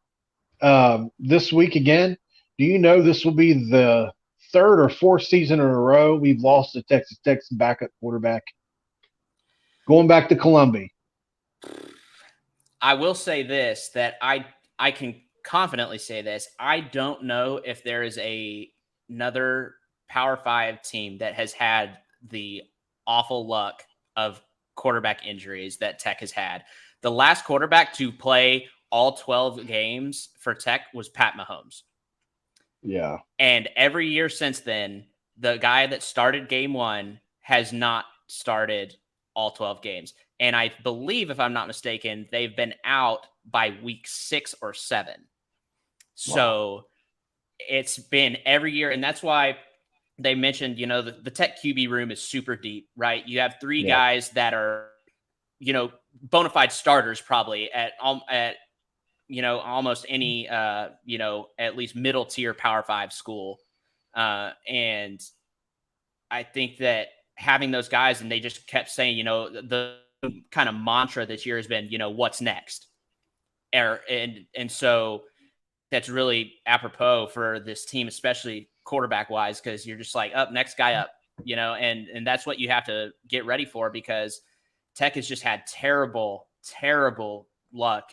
this week again, do you know this will be the 3rd or 4th season in a row we've lost to Texas Tech's backup quarterback? Going back to Columbia. I will say this, that I can confidently say this. I don't know if there is another Power 5 team that has had the awful luck of quarterback injuries that Tech has had. The last quarterback to play all 12 games for Tech was Pat Mahomes. Yeah. And every year since then, the guy that started game 1 has not started all 12 games. And I believe, if I'm not mistaken, they've been out by week 6 or 7. So it's been every year. And that's why they mentioned, the Tech QB room is super deep, right? You have 3 guys that are, bona fide starters probably at almost any, at least middle tier Power 5 school. And I think that having those guys, and they just kept saying, the kind of mantra this year has been, what's next? And so that's really apropos for this team, especially quarterback wise, because you're just like, up, next guy up, and that's what you have to get ready for, because Tech has just had terrible luck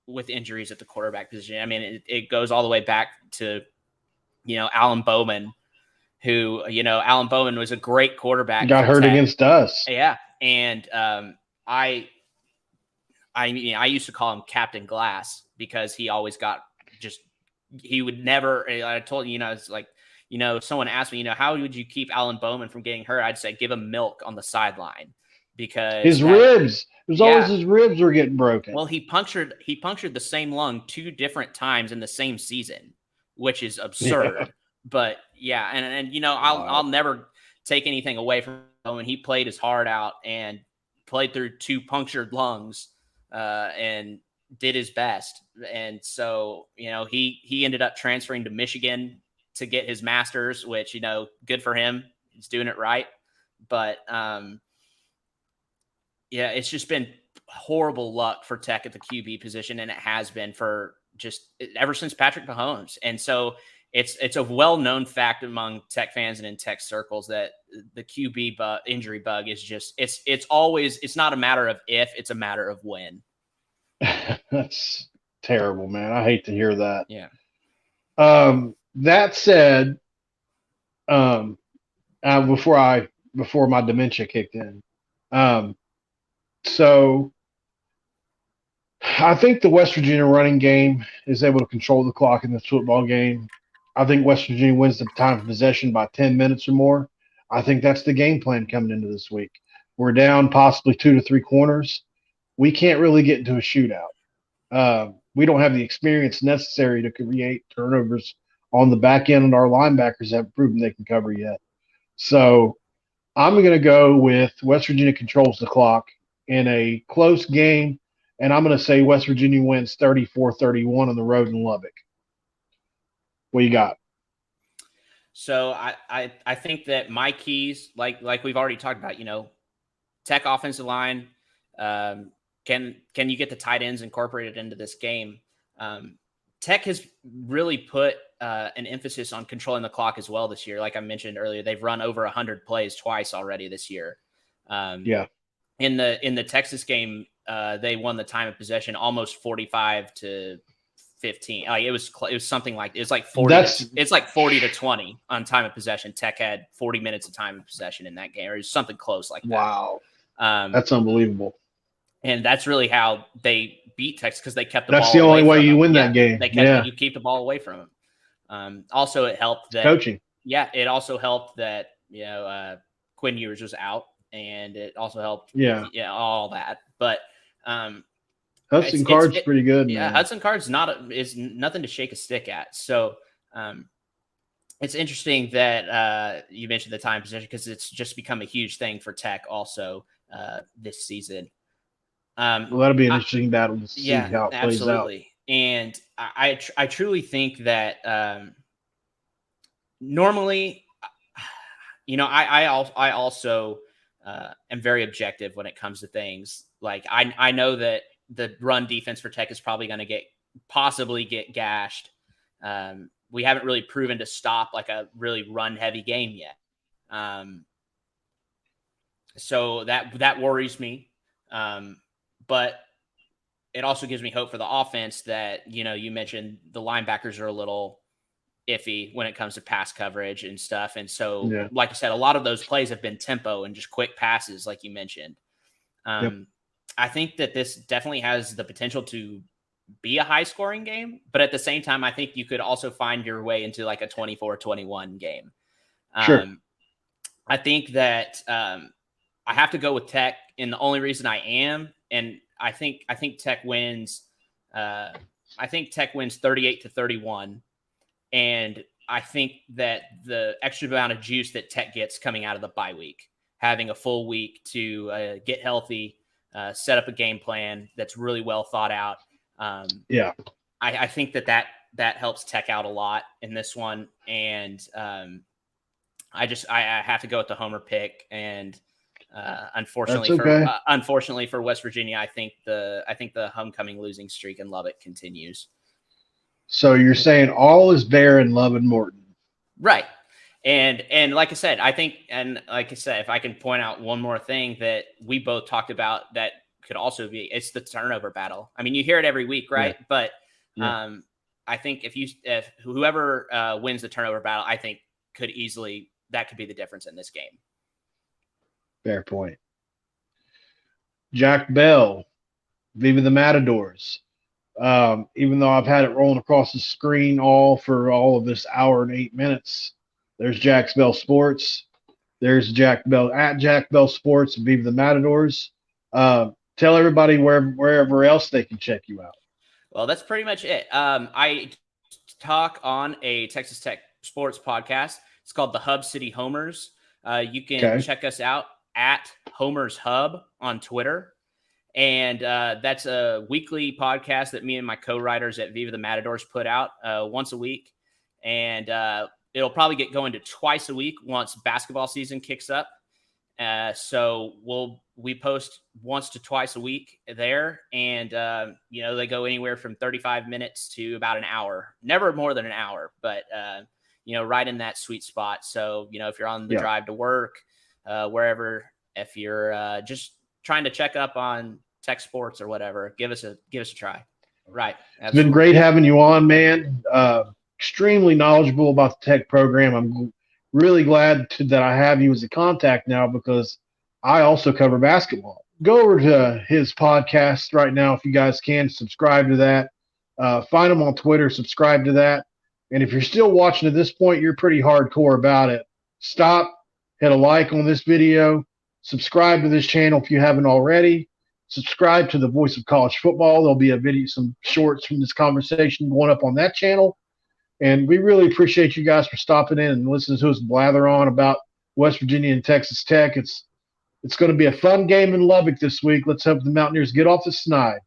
with injuries at the quarterback position. I mean, it goes all the way back to, Alan Bowman, who, Alan Bowman was a great quarterback. Got hurt Tech against us. Yeah. And I used to call him Captain Glass, because he always he would never, I told you, it's like, if someone asked me, how would you keep Alan Bowman from getting hurt? I'd say, give him milk on the sideline, because his ribs, it was always his ribs were getting broken. Well, he punctured the same lung 2 different times in the same season, which is absurd. Yeah. But yeah. And I'll never take anything away from Bowman. He played his heart out and played through 2 punctured lungs, and did his best. And so, he ended up transferring to Michigan to get his master's, which, good for him. He's doing it right. But, yeah, it's just been horrible luck for Tech at the QB position. And it has been for just ever since Patrick Mahomes. And so it's a well-known fact among Tech fans and in Tech circles that the QB injury bug is just, it's not a matter of if, it's a matter of when. That's terrible, man. I hate to hear that. Yeah. That said, before my dementia kicked in, so I think the West Virginia running game is able to control the clock in this football game. I think West Virginia wins the time of possession by 10 minutes or more. I think that's the game plan coming into this week. We're down possibly 2 to 3 corners. We can't really get into a shootout. We don't have the experience necessary to create turnovers on the back end, and our linebackers haven't proven they can cover yet. So I'm going to go with West Virginia controls the clock in a close game, and I'm going to say West Virginia wins 34-31 on the road in Lubbock. What you got? So I think that my keys, like we've already talked about, Tech offensive line, can you get the tight ends incorporated into this game? Tech has really put an emphasis on controlling the clock as well this year. Like I mentioned earlier, they've run over 100 plays twice already this year. Yeah. In the Texas game, they won the time of possession almost 45-15. Like it was something like it's like 40. It's like 40-20 on time of possession. Tech had 40 minutes of time of possession in that game, or something close like that. Wow, that's unbelievable. And that's really how they beat Texas, because they kept the ball. That's the only way you win that game. You keep the ball away from them. Also, it helped that coaching. Yeah, it also helped that Quinn Ewers was out, and it also helped. All that. But Hudson Card's pretty good. Yeah, man. Hudson Card's is nothing to shake a stick at. So it's interesting that you mentioned the time position, because it's just become a huge thing for Tech also this season. Well, that'll be an interesting battle to see how it plays absolutely. out. And I truly think that normally, I also am very objective when it comes to things. Like I know that the run defense for Tech is probably going to possibly get gashed. We haven't really proven to stop like a really run heavy game yet. So that worries me. But it also gives me hope for the offense that, you mentioned the linebackers are a little iffy when it comes to pass coverage and stuff. And so, like I said, a lot of those plays have been tempo and just quick passes, like you mentioned. I think that this definitely has the potential to be a high scoring game, but at the same time, I think you could also find your way into like a 24-21 game. Sure. I think that I have to go with Tech, and the only reason I am, and I think Tech wins. I think Tech wins 38-31, and I think that the extra amount of juice that Tech gets coming out of the bye week, having a full week to get healthy, set up a game plan that's really well thought out. I think that helps Tech out a lot in this one, and I have to go with the homer pick, and unfortunately for West Virginia, I think the homecoming losing streak in Lubbock continues. So you're saying all is bare in Love and Morton. Right. And like I said, if I can point out one more thing that we both talked about that could also be, it's the turnover battle. I mean, you hear it every week, right? Yeah. But I think if whoever wins the turnover battle, I think that could be the difference in this game. Fair point. Jack Bell, Viva the Matadors. Even though I've had it rolling across the screen for all of this hour and 8 minutes, there's Jack Bell Sports. There's Jack Bell at Jack Bell Sports and Viva the Matadors. Tell everybody wherever else they can check you out. Well, that's pretty much it. I talk on a Texas Tech sports podcast. It's called the Hub City Homers. You can check us out at Homers Hub on Twitter. And that's a weekly podcast that me and my co-writers at Viva the Matadors put out once a week. And it'll probably get going to twice a week once basketball season kicks up. So we post once to twice a week there. And, they go anywhere from 35 minutes to about an hour, never more than an hour, but, right in that sweet spot. So, if you're on the drive to work, wherever, if you're just trying to check up on Tech sports or whatever, give us a try. Right. Absolutely. It's been great having you on, man. Extremely knowledgeable about the Tech program. I'm really glad that I have you as a contact now because I also cover basketball. Go over to his podcast right now if you guys can. Subscribe to that. Find him on Twitter. Subscribe to that. And if you're still watching at this point, you're pretty hardcore about it. Stop, hit a like on this video. Subscribe to this channel if you haven't already. Subscribe to the Voice of College Football. There'll be a video, some shorts from this conversation going up on that channel. And we really appreciate you guys for stopping in and listening to us blather on about West Virginia and Texas Tech. It's going to be a fun game in Lubbock this week. Let's hope the Mountaineers get off the snide.